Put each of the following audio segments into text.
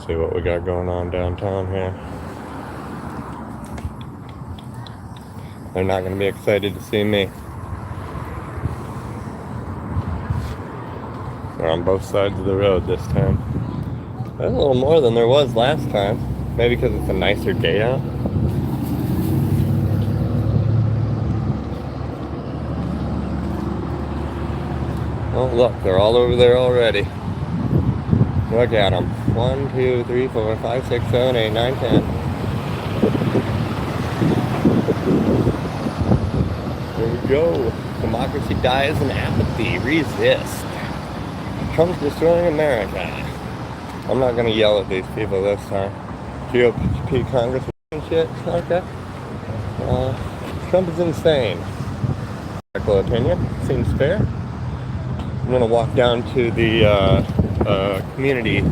see what we got going on downtown here. They're not going to be excited to see me. They're on both sides of the road this time. There's a little more than there was last time. Maybe because it's a nicer day out. Oh, look, they're all over there already. Look at them. 1, 2, 3, 4, 5, 6, 7, 8, 9, 10. There we go. Democracy dies in apathy. Resist. Trump's destroying America. I'm not gonna yell at these people this time. GOP congressman and shit. Okay. Trump is insane. Political opinion. Seems fair. I'm gonna walk down to the community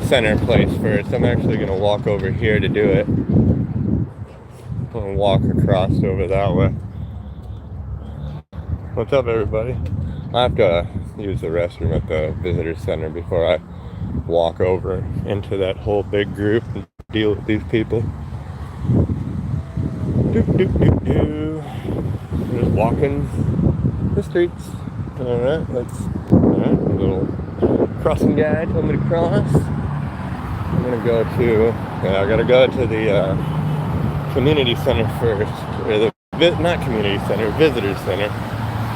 center place first. I'm actually gonna walk over here to do it. I'm gonna walk across over that way. What's up, everybody? I have to use the restroom at the visitor center before I walk over into that whole big group and deal with these people. Just walking the streets. Alright, a little crossing guide told me to cross. I'm gonna go to, I gotta go to the community center first, or not community center, visitor center,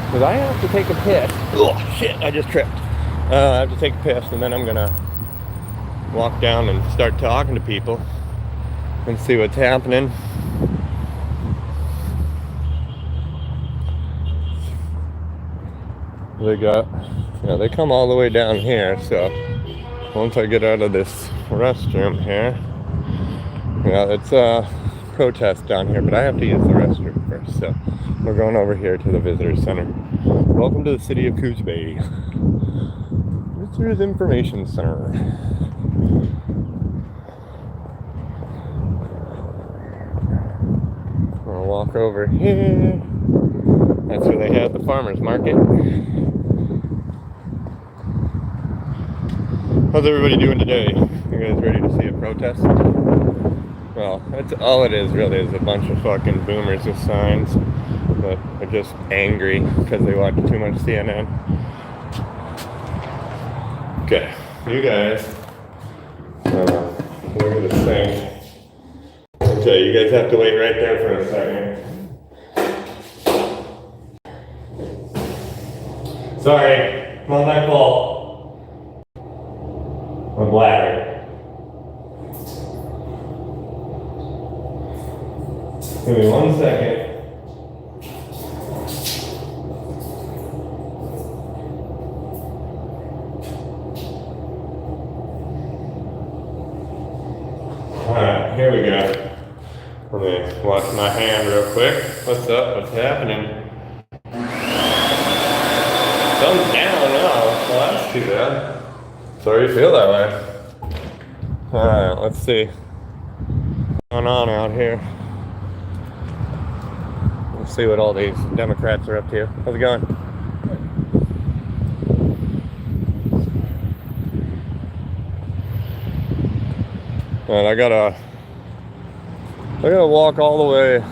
because I have to take a piss. Oh shit, I just tripped. I have to take a piss, and then I'm gonna walk down and start talking to people and see what's happening. They come all the way down here, so once I get out of this restroom here, it's a protest down here, but I have to use the restroom first, so we're going over here to the visitor center. Welcome to the city of Coos Bay. Visitors Information Center. I'll walk over here. That's where they have the farmers market. How's everybody doing today? You guys ready to see a protest? Well, that's all it is really, is a bunch of fucking boomers with signs that are just angry because they watch too much CNN. Okay, you guys, look at this thing. Okay, you guys have to wait right there for a second. Sorry, not my fault. My bladder. Give me 1 second. Alright, here we go. Let me wash my hand real quick. What's up? What's happening? Thumbs down now. Well, that's too bad. Sorry you feel that way. Alright, let's see what's going on out here. Let's see what all these Democrats are up to. How's it going? And I gotta walk all the way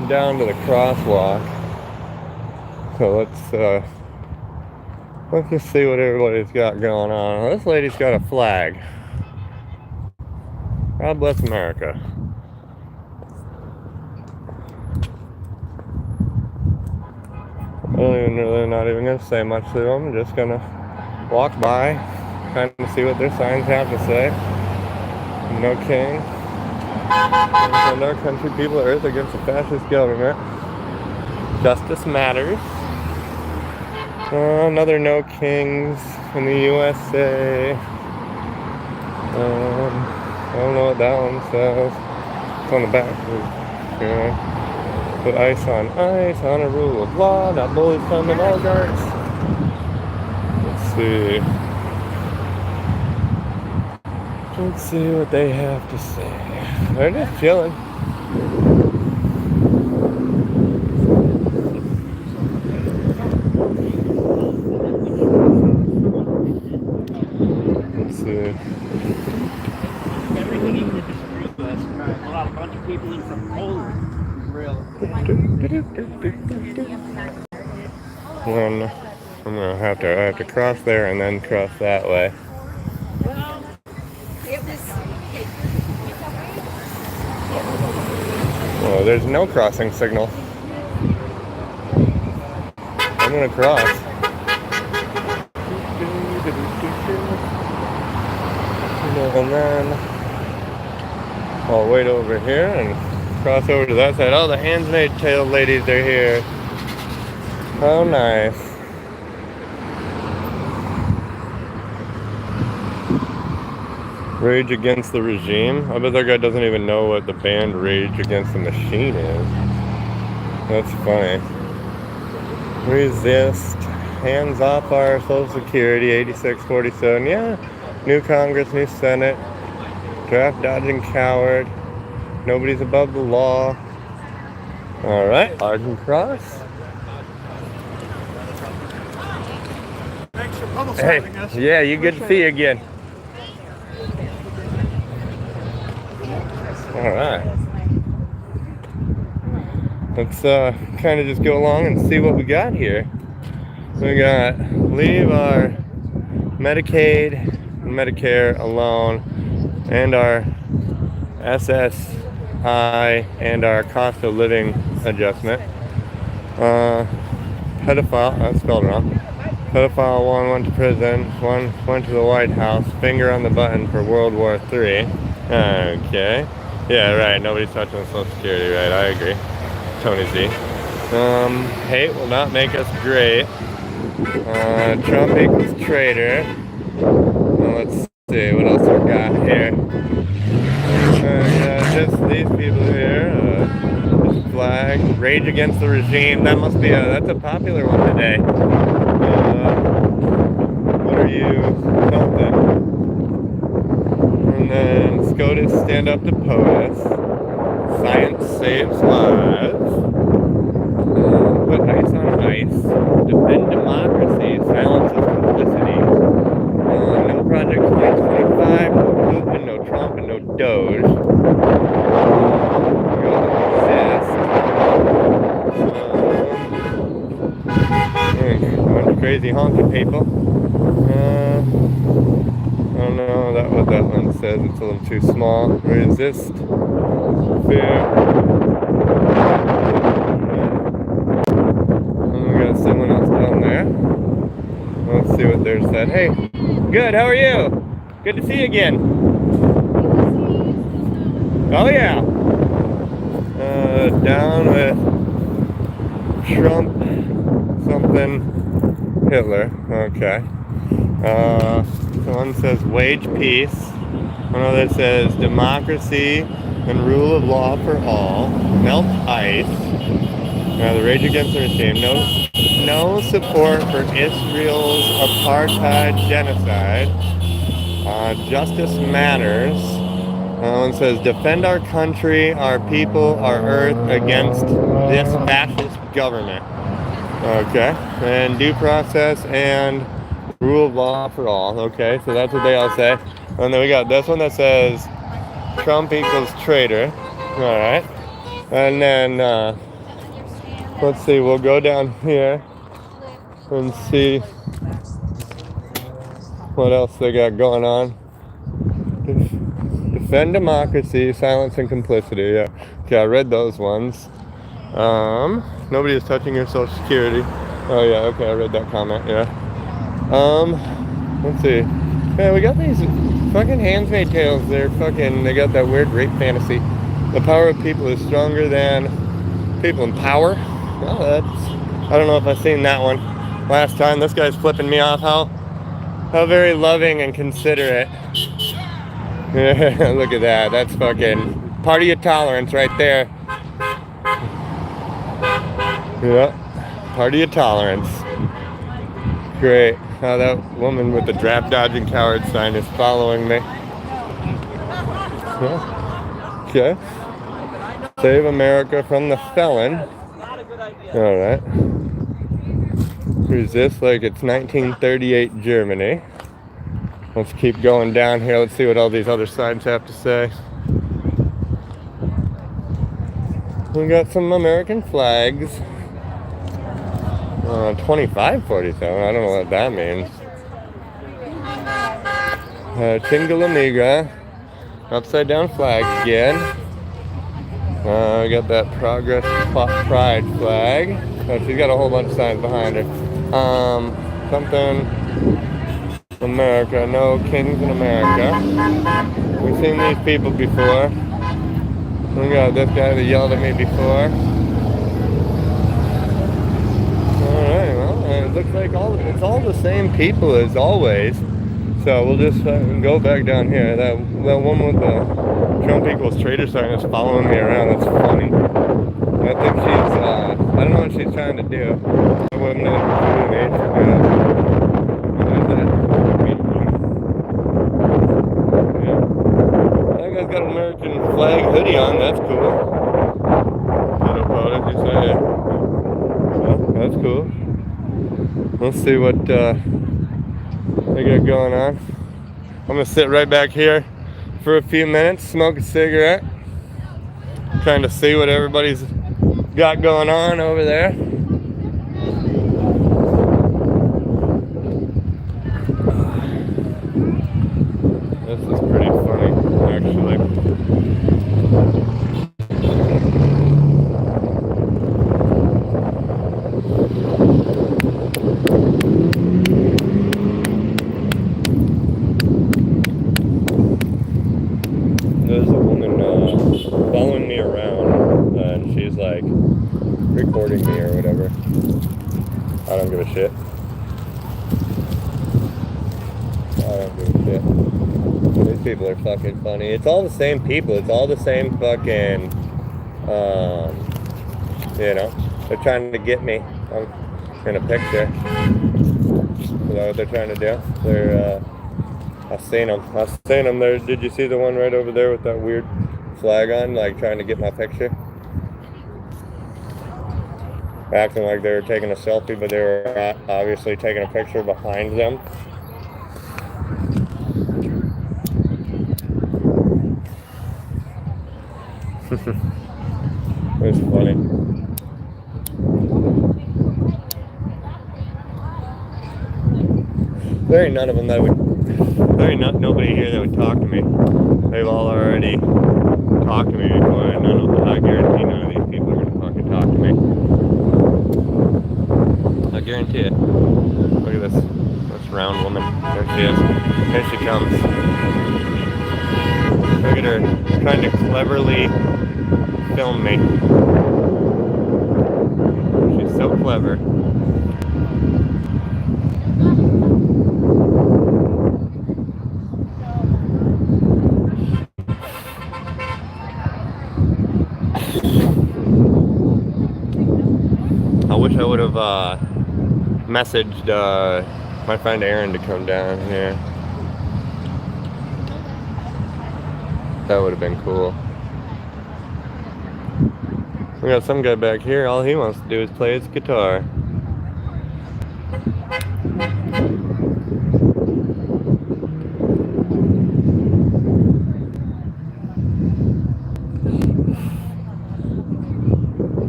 down to the crosswalk. So let's just see what everybody's got going on. This lady's got a flag. God bless America. I'm not even going to say much to them. I'm just going to walk by, kind of see what their signs have to say. No king. Defend our country, people, earth against the fascist government. Justice matters. Another no kings in the USA. I don't know what that one says. It's on the back. Put ice on a rule of law, not bullies, and oligarchs. Let's see. Let's see what they have to say. They're just chilling. Let's see. Then I have to cross there and then cross that way. Oh, there's no crossing signal. I'm gonna cross. And then I'll wait over here and cross over to that side. Oh, the handmaid's tale ladies are here. How nice. Rage Against the Regime. I bet that guy doesn't even know what the band Rage Against the Machine is. That's funny. Resist. Hands off our Social Security, 8647. Yeah. New Congress, new Senate. Draft dodging coward. Nobody's above the law. Alright, I can cross. Thanks for publicizing us. Yeah, you good to see you again. Alright. Let's kind of just go along and see what we got here. We got leave our Medicaid and Medicare alone, and our SSI and our cost of living adjustment. Pedophile, I spelled it wrong. Pedophile 1 went to prison, 1 went to the White House, finger on the button for World War III. Okay. Yeah, right, nobody's touching Social Security, right, I agree. Tony Z. Hate will not make us great. Trump equals traitor. Let's see, what else we got here? Just these people here. This flag. Rage Against the Regime. That must be that's a popular one today. What are you? Something. And then SCOTUS, stand up to POTUS. Science saves lives. Put ice on ice. Defend democracy. Silence is complicity. No Project 2025. No Putin. No Trump. And no Doge. Bunch of crazy honky people. I don't know what that one says. It's a little too small. Resist. Fear. And we got someone else down there. Let's see what they're said. Hey, good. How are you? Good to see you again. Oh yeah. Down with Trump something Hitler. Okay. One says wage peace. Another says democracy and rule of law for all. Melt ice. The Rage Against the Regime. No support for Israel's apartheid genocide. Justice matters. One says defend our country, our people, our earth against this fascist government. Okay. And due process and rule of law for all. Okay, so that's what they all say. And then we got this one that says Trump equals traitor. Alright. And then let's see, we'll go down here and see what else they got going on. Defend democracy, silence and complicity. Yeah. Okay, I read those ones. Nobody is touching your Social Security. Oh yeah, okay, I read that comment, yeah. Let's see. Yeah, we got these fucking Handmaid's Tales. They got that weird rape fantasy. The power of people is stronger than people in power. Well, I don't know if I've seen that one last time. This guy's flipping me off. How very loving and considerate. Yeah, look at that. That's fucking party of tolerance right there. Yep. Party of tolerance. Great. Now that woman with the draft dodging coward sign is following me. Yeah. Okay. Save America from the felon. Alright. Resist like it's 1938 Germany. Let's keep going down here. Let's see what all these other signs have to say. We got some American flags. 2547. I don't know what that means. Tingalamiga. Upside down flag again. We got that Progress Pride flag. Oh, she's got a whole bunch of signs behind her. Something America. No kings in America. We've seen these people before. We got this guy that yelled at me before. Alright, well, it looks like it's all the same people as always. So we'll just go back down here. That one with the Trump equals traitor sign is following me around. That's funny. I think she's, I don't know what she's trying to do. I wouldn't know what age she's got. Yeah. That guy's got an American flag hoodie on. That's cool. What about it? You say, well, that's cool. Let's see what they got going on. I'm gonna sit right back here for a few minutes, smoke a cigarette, trying to see what everybody's got going on over there. This is pretty funny, actually. There's a woman following me around, and she's like recording me or whatever. I don't give a shit. These people are fucking funny. It's all the same people. It's all the same fucking, you know, they're trying to get me in a picture. Is that what they're trying to do? They're, I've seen them there. Did you see the one right over there with that weird flag on, like trying to get my picture? Acting like they were taking a selfie, but they were obviously taking a picture behind them. It's funny. There ain't none of them that would. There ain't nobody here that would talk to me. They've all already talked to me before, and I guarantee none of these people are gonna fucking talk to me. I guarantee it. Look at this round woman. There she is. Here she comes. Look at her trying to cleverly film me. She's so clever. I wish I would have messaged my friend Aaron to come down here. That would have been cool. We got some guy back here, all he wants to do is play his guitar.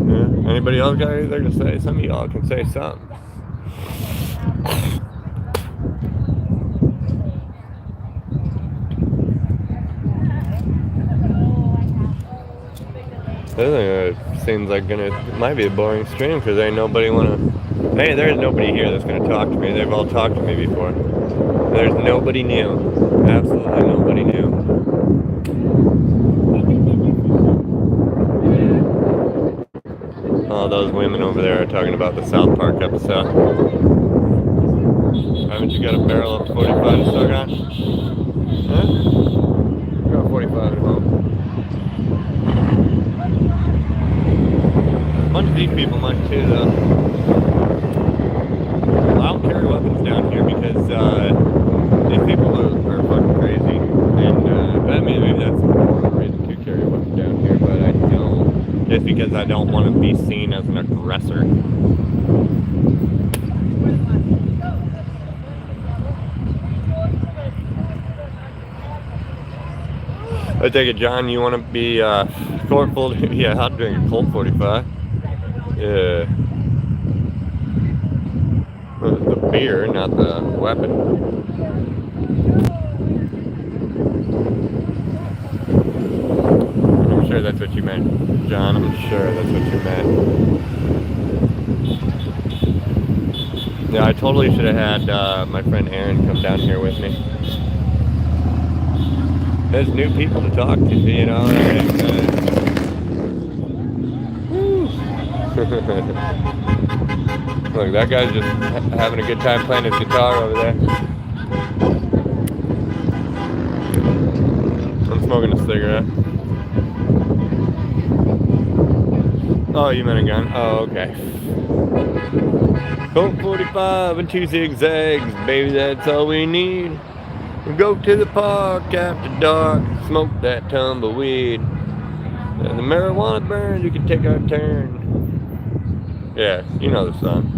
Yeah. Anybody else got anything to say? Some of y'all can say something. It seems like it might be a boring stream because there's nobody there's nobody here that's gonna talk to me. They've all talked to me before. There's nobody new. Absolutely nobody new. All those women over there are talking about the South Park episode. Haven't you got a barrel of 45 to suck on? Huh? I got 45 at home. A bunch of these people might too, though. Well, I don't carry weapons down here because these people are fucking crazy. And I mean, maybe that's one reason to carry a weapon down here, but I don't. Just because I don't want to be seen as an aggressor. I take it, John, you want to be Colt 40? Yeah, I'll drink a Colt 45. Yeah. spear, not the weapon. I'm sure that's what you meant, John. I'm sure that's what you meant. Yeah, I totally should have had my friend Aaron come down here with me. There's new people to talk to, you know. Look, that guy's just having a good time playing his guitar over there. I'm smoking a cigarette. Oh, you meant a gun? Oh, okay. Colt 45 and 2 zigzags, baby, that's all we need. We go to the park after dark, smoke that tumbleweed. And the marijuana burns, we can take our turn. Yeah, you know the song.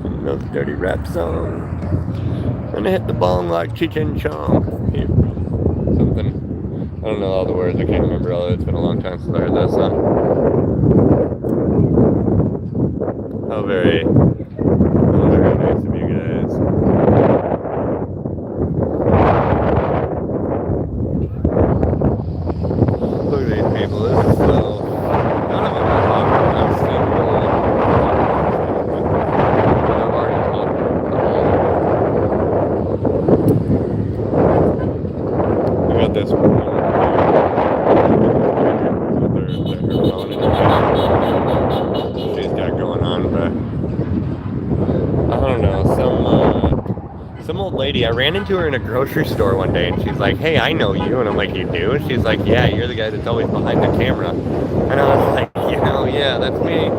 You know the dirty rap song. And I hit the bong like Cheech and Chong. Yeah. Something. I don't know all the words, I can't remember all of it. It's been a long time since I heard that song. How very nice of you guys. Look at these people, this is so... None of them are talking, I'm single. I've already told them. I got this one. She's got going on, but I don't know, some old lady, I ran into her in a grocery store one day, and she's like, hey, I know you, and I'm like, you do? And she's like, yeah, you're the guy that's always behind the camera. And I was like, yeah, that's me.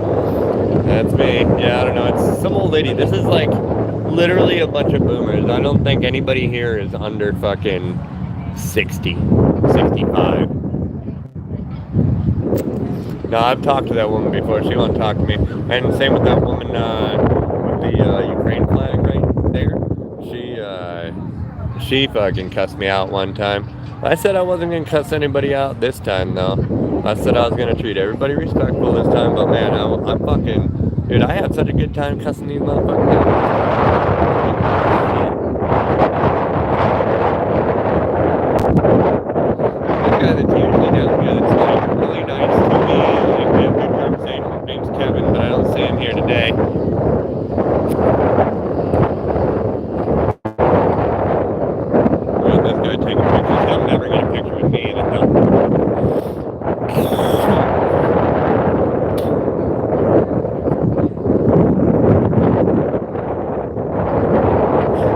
That's me. Yeah, I don't know, it's some old lady. This is like literally a bunch of boomers. I don't think anybody here is under fucking 60, 65. No, I've talked to that woman before. She won't talk to me. And same with that woman with the Ukraine flag right there. She fucking cussed me out one time. I said I wasn't going to cuss anybody out this time, though. I said I was going to treat everybody respectful this time, but man, I'm fucking... Dude, I had such a good time cussing these motherfuckers out. This guy that's usually down here that's like really nice to me, like we have good conversation. His name's Kevin, but I don't see him here today. Well, this guy taking pictures, he'll never get a picture with me either, though.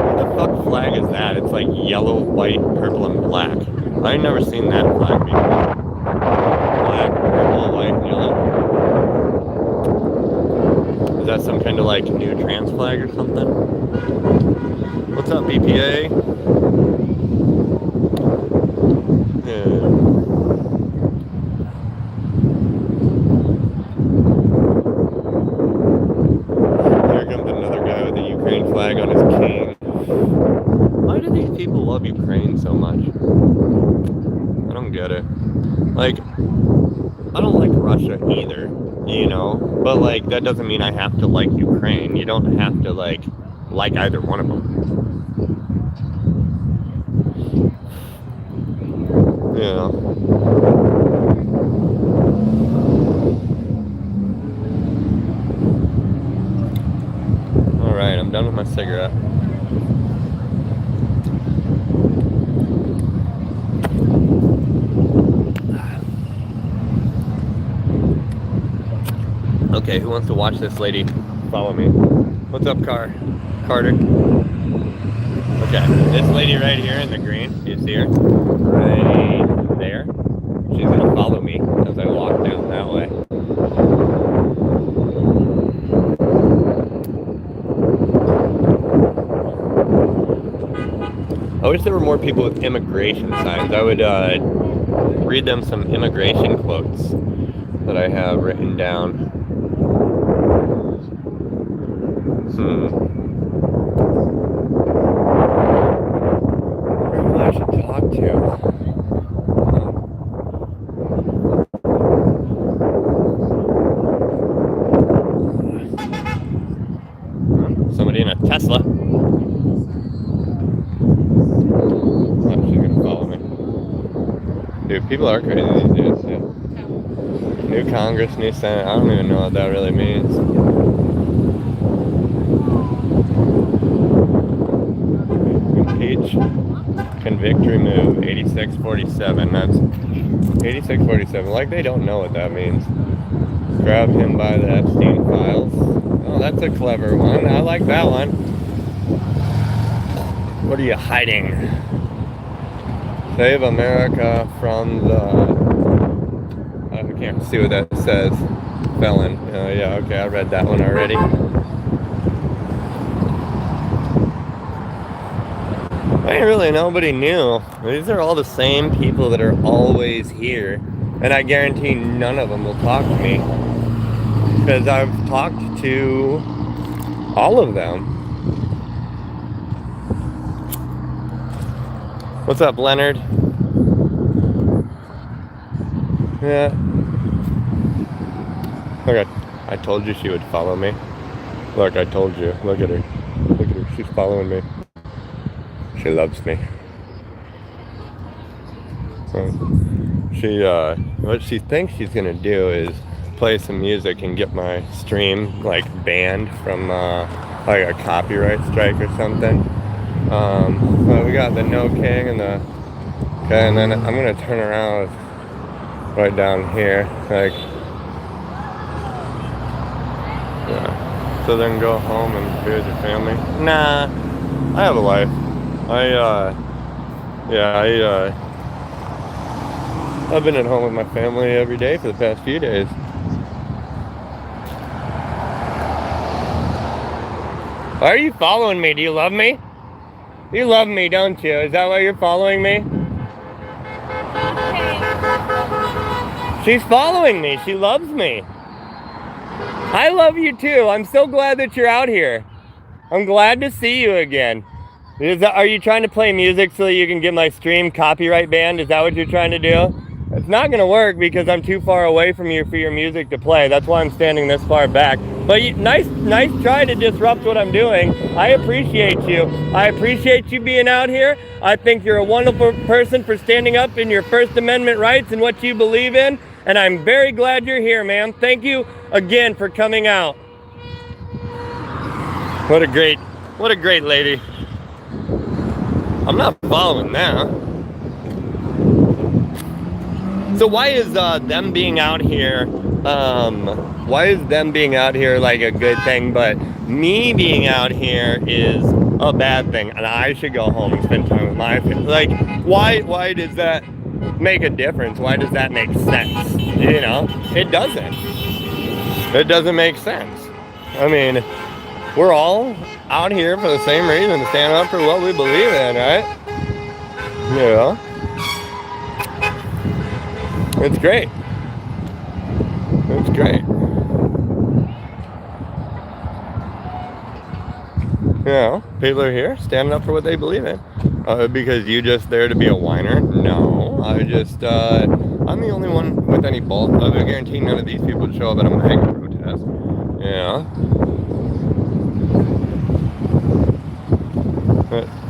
What the fuck flag is that? It's like yellow, white, purple, and black. I've never seen that flag before. Black, purple, white, and yellow. Is that some kind of like new trans flag or something? What's up, BPA? Yeah. Here comes another guy with a Ukraine flag on his cane. Why do these people love Ukraine so much? I don't get it. Like, I don't like Russia either, you know? But, like, that doesn't mean I have to like Ukraine. You don't have to, like either one of them. Yeah. Alright, I'm done with my cigarette. Okay, who wants to watch this lady follow me? What's up, Carter? Okay, this lady right here in the green, do you see her? Right there. She's gonna follow me as I walk down that way. I wish there were more people with immigration signs. I would read them some immigration quotes that I have written down. I wonder who I should talk to. Somebody in a Tesla. people are crazy these days. Yeah. New Congress, new Senate. I don't even know what that really means. Impeach, convict, remove. 8647. That's 8647. Like they don't know what that means. Grab him by the Epstein files. Oh, that's a clever one. I like that one. What are you hiding? Save America from the... I can't see what that says. Felon. Yeah, okay, I read that one already. Ain't really nobody new. These are all the same people that are always here. And I guarantee none of them will talk to me. Because I've talked to all of them. What's up, Leonard? Yeah. Okay, I told you she would follow me. Look, I told you. Look at her. Look at her. She's following me. She loves me. What she thinks she's gonna do is play some music and get my stream like banned from like a copyright strike or something. But we got the No King and the okay, and then I'm gonna turn around right down here, like yeah. So then go home and be with your family. Nah, I have a life. I've been at home with my family every day for the past few days. Why are you following me? Do you love me? You love me, don't you? Is that why you're following me? She's following me. She loves me. I love you too. I'm so glad that you're out here. I'm glad to see you again. Are you trying to play music so that you can get my stream copyright banned? Is that what you're trying to do? It's not going to work because I'm too far away from you for your music to play. That's why I'm standing this far back. But nice try to disrupt what I'm doing. I appreciate you. I appreciate you being out here. I think you're a wonderful person for standing up in your First Amendment rights and what you believe in. And I'm very glad you're here, ma'am. Thank you again for coming out. What a great lady. I'm not following that. So why is them being out here like a good thing, but me being out here is a bad thing, and I should go home and spend time with my family? Like, why does that make a difference? Why does that make sense? You know, it doesn't. It doesn't make sense. I mean, we're all out here for the same reason, to stand up for what we believe in, right? Yeah. It's great. It's great. You know, people are here standing up for what they believe in. Because you just there to be a whiner? No, I'm the only one with any balls. I guarantee none of these people would show up at a MAGA protest. Yeah.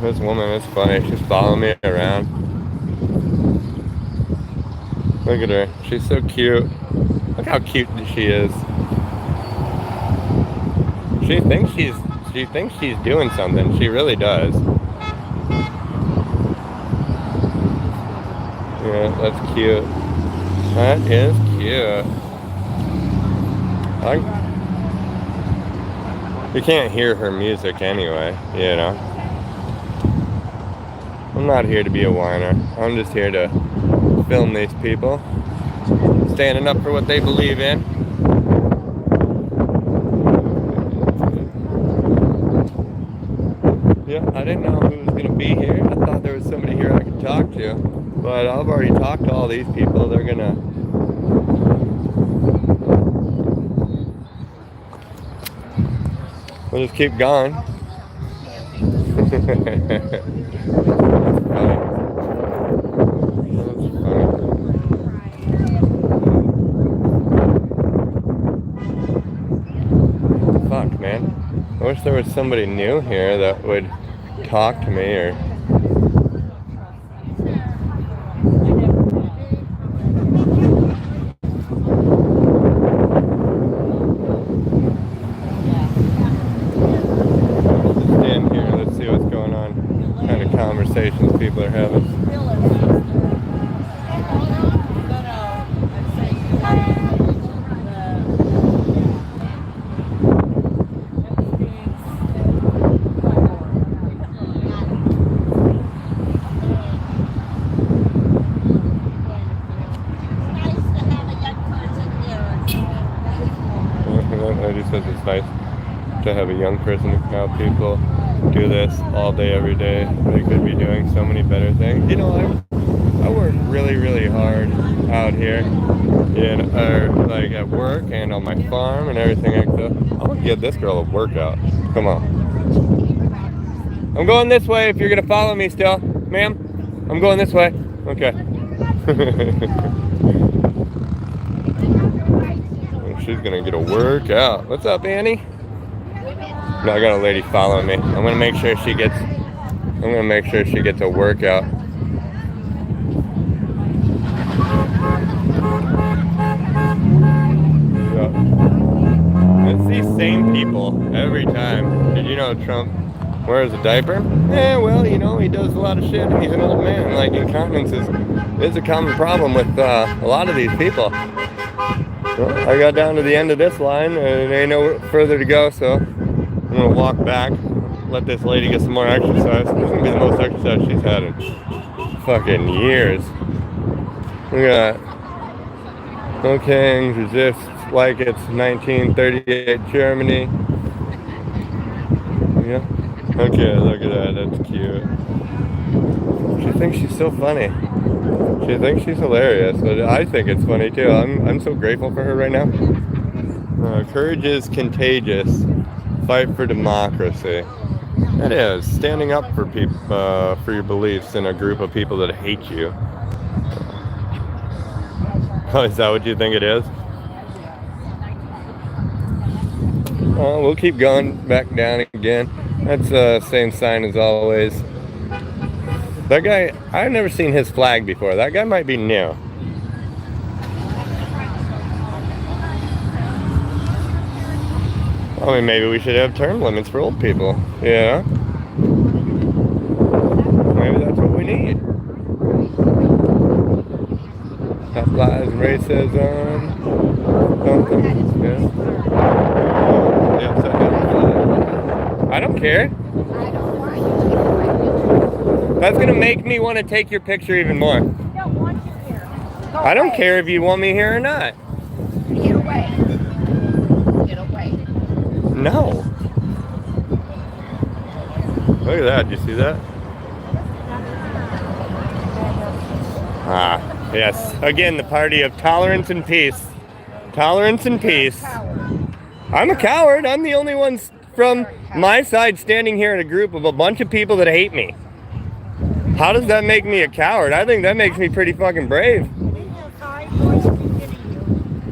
This woman is funny. She's following me around. Look at her. She's so cute. Look how cute she is. She thinks she's doing something. She really does. Yeah, that's cute. That is cute. You can't hear her music anyway, you know. I'm not here to be a whiner. I'm just here to film these people standing up for what they believe in. Yeah, I didn't know who was going to be here. I thought there was somebody here I could talk to, but I've already talked to all these people. They're going to... We'll just keep going. That's funny. Fuck, man. I wish there was somebody new here that would talk to me or... conversations people are having. I just said it's nice to have a young person who can help people do this all day, every day. They could be doing so many better things. You know, I work really, really hard out here, like at work and on my farm and everything like that. I'm gonna give this girl a workout. Come on. I'm going this way if you're gonna follow me still, ma'am. I'm going this way. Okay. She's gonna get a workout. What's up, Annie? No, I got a lady following me. I'm gonna make sure she gets a workout. Yeah. It's these same people every time. Did you know Trump wears a diaper? Yeah, well, you know, he does a lot of shit and he's an old man. Like, incontinence is a common problem with a lot of these people. Well, I got down to the end of this line and there ain't no further to go, so I'm gonna walk back, let this lady get some more exercise. This is gonna be the most exercise she's had in fucking years. Look at that. No kings resist like it's 1938 Germany. Yeah. Okay, look at that. That's cute. She thinks she's so funny. She thinks she's hilarious, but I think it's funny too. I'm so grateful for her right now. Courage is contagious. Fight for democracy. It is standing up for people, for your beliefs in a group of people that hate you. Oh, is that what you think it is? We'll keep going back down again. That's the same sign as always. That guy, I've never seen his flag before. That guy might be new. I mean, maybe we should have term limits for old people. Yeah. Maybe that's what we need. Stop lies, racism. Something. Yeah. The upside down flag. I don't care. That's gonna make me want to take your picture even more. I don't care if you want me here or not. Get away. Get away. No. Look at that. Did you see that? Ah, yes. Again, the party of tolerance and peace. Tolerance and peace. I'm a coward. I'm the only one from my side standing here in a group of a bunch of people that hate me. How does that make me a coward? I think that makes me pretty fucking brave.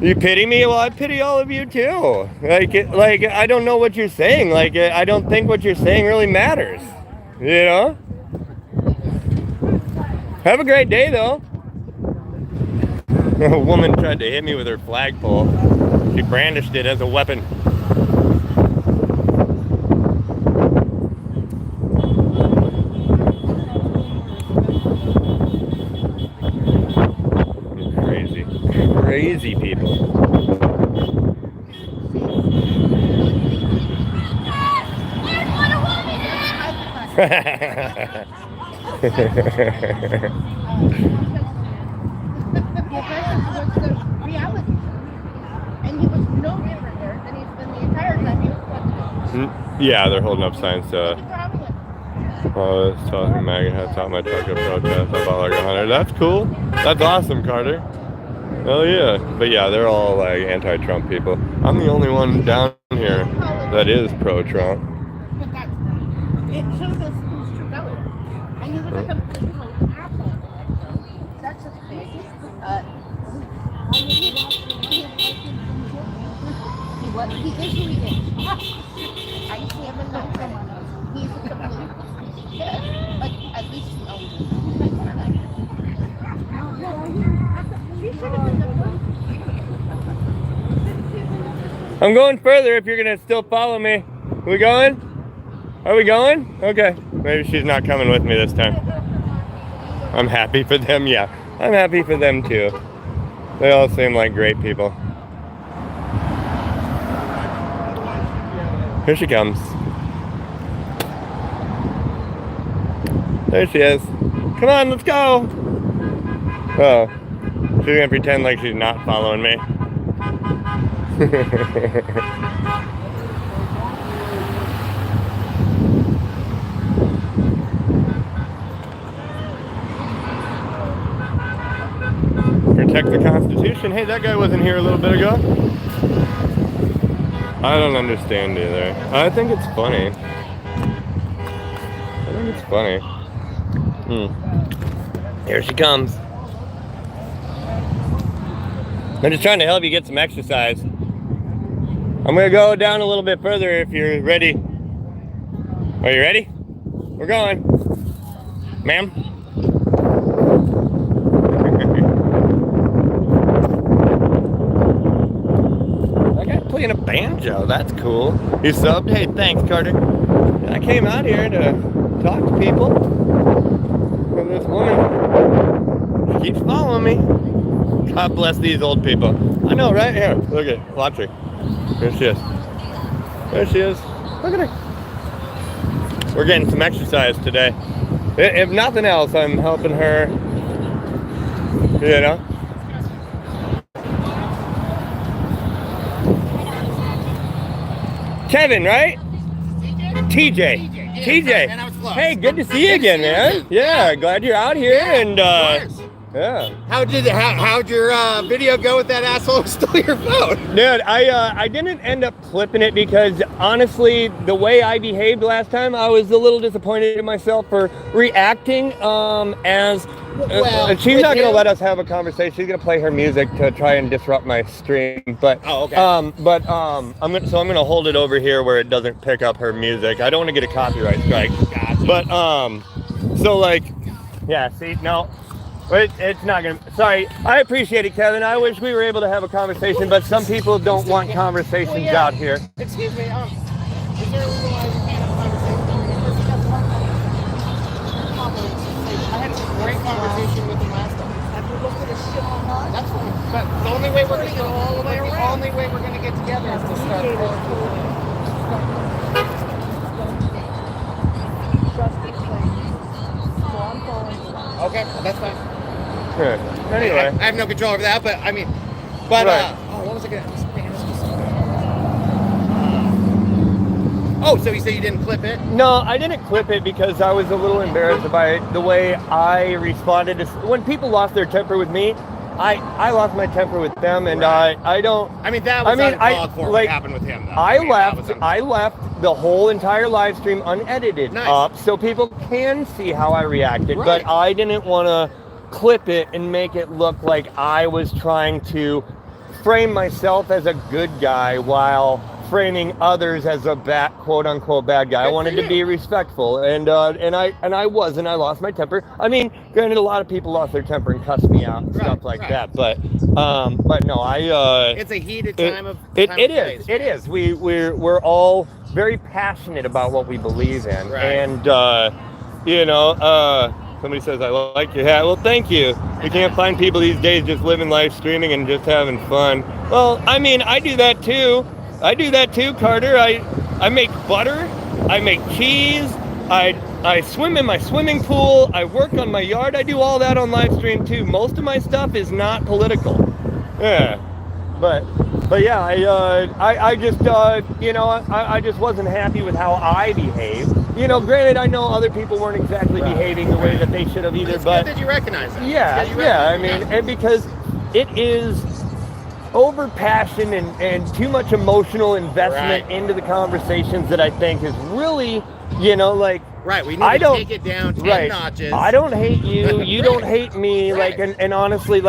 You pity me? Well, I pity all of you too. Like I don't know what you're saying. Like, I don't think what you're saying really matters. You know? Have a great day, though. A woman tried to hit me with her flagpole. She brandished it as a weapon. Crazy people. Yeah, they're holding up signs to it's talking MAGA hats out my truck at protest. I bought like 100. That's cool. That's awesome, Carter. Hell yeah. But yeah, they're all like anti-Trump people. I'm the only one down here that is pro-Trump. It shows us who's true color. And you look like a apple. That's just big. He is who he is. I see him in my friend. He's a complete. But at least he owns it. I'm going further if you're gonna still follow me. Are we going? Are we going? Okay. Maybe she's not coming with me this time. I'm happy for them. Yeah, I'm happy for them too. They all seem like great people. Here she comes. There she is. Come on, let's go. Oh, she's gonna pretend like she's not following me. Protect the Constitution. Hey, that guy wasn't here a little bit ago. I don't understand either. I think it's funny. I think it's funny. Here she comes. I'm just trying to help you get some exercise. I'm gonna go down a little bit further if you're ready. Are you ready? We're going. Ma'am? That guy playing a banjo, that's cool. You subbed? Hey, thanks, Carter. I came out here to talk to people. And this woman keeps following me. God bless these old people. I know, right? Here, look at her. Watch her. There she is. There she is. Look at her. We're getting some exercise today. If nothing else, I'm helping her, you know. Kevin, right? TJ. TJ. Hey, good to see you again, man. Yeah, glad you're out here and yeah. How'd your video go with that asshole who stole your phone? Dude, I didn't end up clipping it because honestly, the way I behaved last time, I was a little disappointed in myself for reacting as she's not going to let us have a conversation. She's going to play her music to try and disrupt my stream. But I'm going to hold it over here where it doesn't pick up her music. I don't want to get a copyright strike. Gotcha. But so like, yeah. See, no. It's not gonna. Sorry, I appreciate it, Kevin. I wish we were able to have a conversation, but some people don't want conversations out here. Excuse me. Is there a reason why we can't have a conversation? I had a great conversation with him last time. Have you looked at his shit online? That's fine. But the only way we're gonna go all the way around. The only way we're gonna get together is to start. Okay, that's fine. Sure. Anyway, I have no control over that, but I mean, but right. what was I gonna? Oh, so you say you didn't clip it? No, I didn't clip it because I was a little embarrassed by the way I responded to when people lost their temper with me. I lost my temper with them, and right. I don't. I mean, that was uncalled for. What happened with him? Though. I left the whole entire live stream unedited up, so people can see how I reacted. Right. But I didn't want to clip it and make it look like I was trying to frame myself as a good guy while framing others as a quote unquote bad guy. I wanted to be respectful, and I was, and I lost my temper. I mean, granted, a lot of people lost their temper and cussed me out and stuff like that. But no, it's a heated time of. It is. We're all very passionate about what we believe in, and somebody says, I like your hat. Well, thank you. We can't find people these days just living life streaming and just having fun. Well, I mean, I do that too, Carter. I make butter. I make cheese. I swim in my swimming pool. I work on my yard. I do all that on live stream too. Most of my stuff is not political. Yeah. But yeah, I just I just wasn't happy with how I behaved. Granted, I know other people weren't exactly behaving the way that they should have either. It's but good that you recognize that. Yeah. I mean, and because it is over passion and too much emotional investment into the conversations that I think is really, Right, we need to take it down 10 notches. I don't hate you, you don't hate me, and honestly,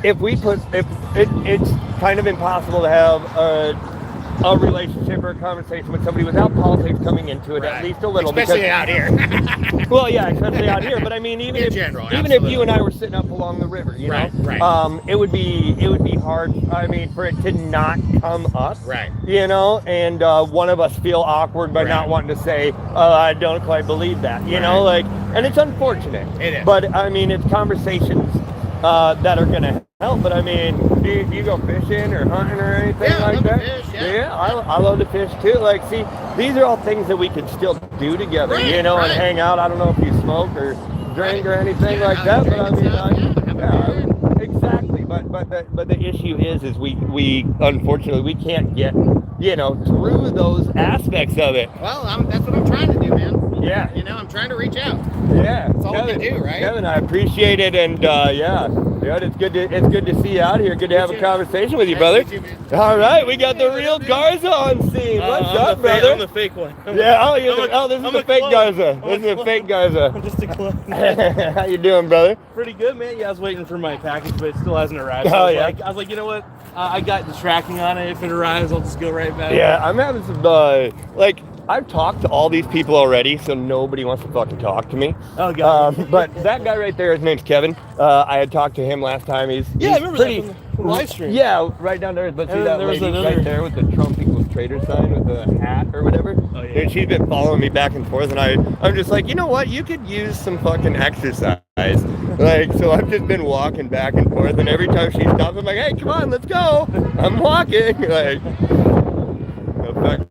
if it's kind of impossible to have a relationship or a conversation with somebody without politics coming into it, at least a little. Especially out here. Well, yeah, especially out here. But I mean, even In if general, even if you and I were sitting up along the river, you know, Right. it would be hard. I mean, for it to not come up, Right. You know, and one of us feel awkward by not wanting to say, I don't quite believe that, you know, like, and it's unfortunate. It is. But I mean, it's conversations that are gonna help. But I mean, do you go fishing or hunting or anything like that? Fish, I love to fish too. Like, see, these are all things that we could still do together, you know, and hang out. I don't know if you smoke or drink or anything like that, but I mean, exactly. But the issue is we unfortunately we can't get, you know, through those aspects of it. Well, that's what I'm trying to do, man. Yeah. You know, I'm trying to reach out. Yeah. That's all we can do, right? Kevin, I appreciate it, and yeah, it's good to see you out here. Good to have a conversation with you, brother. You too, man. All right, we got the real Garza on scene. What's up, brother? I'm the fake one. This is the fake Garza. This is the fake Garza. I'm just a clone. How you doing, brother? Pretty good, man. Yeah, I was waiting for my package, but it still hasn't arrived. Oh, I yeah? was like, you know what? I got the tracking on it. If it arrives, I'll just go right back. Yeah, I'm having some, I've talked to all these people already, so nobody wants to fucking talk to me. Oh, God. But that guy right there, his name's Kevin. I had talked to him last time. He's I remember pretty, that from the live stream. Yeah, right down there. But see And that there was lady another- right there with the Trump equals traitor sign with the hat or whatever? Oh, yeah. And she's been following me back and forth, and I'm just like, you know what? You could use some fucking exercise. Like, so I've just been walking back and forth, and every time she stops, I'm like, hey, come on, let's go. I'm walking. Like, affect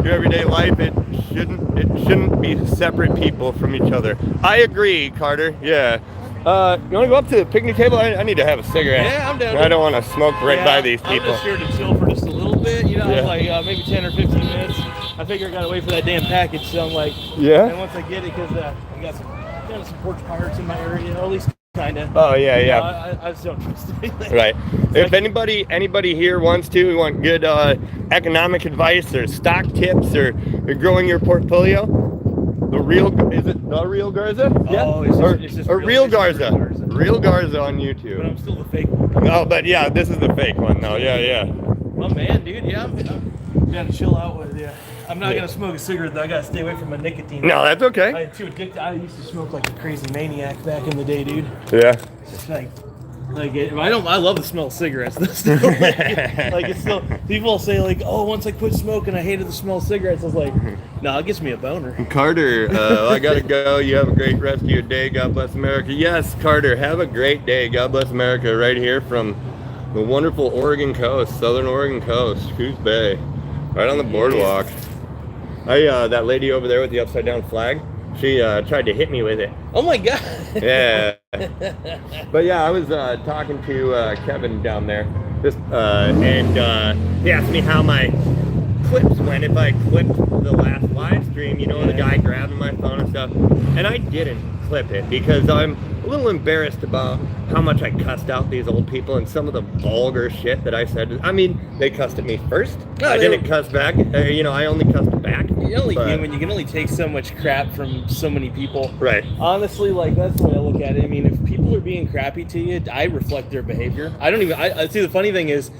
your everyday life. It shouldn't be separate people from each other. I agree, Carter. Yeah. You want to go up to the picnic table? I need to have a cigarette. Yeah, I'm down. I don't want to smoke right by these I'm people. just here to chill for just a little bit. You know, Yeah. I was like maybe 10 or 15 minutes. I figure I gotta wait for that damn package. So I'm like, Yeah? And once I get it, because I got some porch pirates in my area, or at least kind of. Oh, yeah, yeah. I just don't trust anything. Right. If anybody here wants to, we want good economic advice or stock tips or growing your portfolio. Is it the real Garza? Oh, it's just or real it's just Garza. real Garza. Real Garza on But YouTube. I'm still the fake one. No, but yeah, this is the fake one though. Yeah. Well, man, dude, yeah, I'm gotta chill out with you. I'm not gonna smoke a cigarette though. I gotta stay away from my nicotine. No, that's okay. I'm too addicted. I used to smoke like a crazy maniac back in the day, dude. Yeah. It's just like I love the smell of cigarettes. Still, like it's still. People say like, oh, once I quit smoking, I hated the smell of cigarettes. I was like, no, it gives me a boner. Carter, I gotta go. You have a great rest of your day. God bless America. Yes, Carter, have a great day. God bless America. Right here from the wonderful Oregon coast, southern Oregon coast, Coos Bay, right on the boardwalk. That lady over there with the upside down flag, she tried to hit me with it. Oh my god. Yeah. But yeah, I was talking to Kevin down there, and he asked me how my clips went if I clipped the last live stream, you know, the guy grabbing my phone and stuff. And I didn't clip it because I'm a little embarrassed about how much I cussed out these old people and some of the vulgar shit that I said. I mean, they cussed at me first. I didn't cuss back. I only cussed back. You're only human. You can only take so much crap from so many people. Right. Honestly, like that's the way I look at it. I mean, if people are being crappy to you, I reflect their behavior. I see. The funny thing is,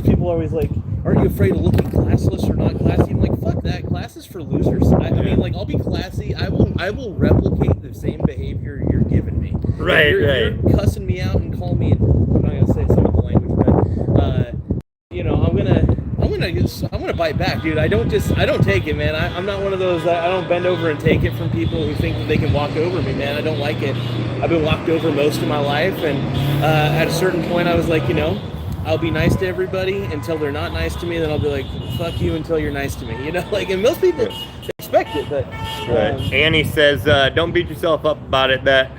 people are always like, "Aren't you afraid of looking classless or not classy?" I'm like, "Fuck that. Class is for losers." I mean, like, I'll be classy. I will replicate the same behavior you're giving me. Right. If you're cussing me out and calling me. I'm not gonna say some of the language, but I'm gonna bite back, dude. I don't take it, man. I'm not one of those. I don't bend over and take it from people who think that they can walk over me, man. I don't like it. I've been walked over most of my life, and at a certain point, I was like, I'll be nice to everybody until they're not nice to me. Then I'll be like, fuck you until you're nice to me. And most people expect it, but Right. Annie says, don't beat yourself up about it, that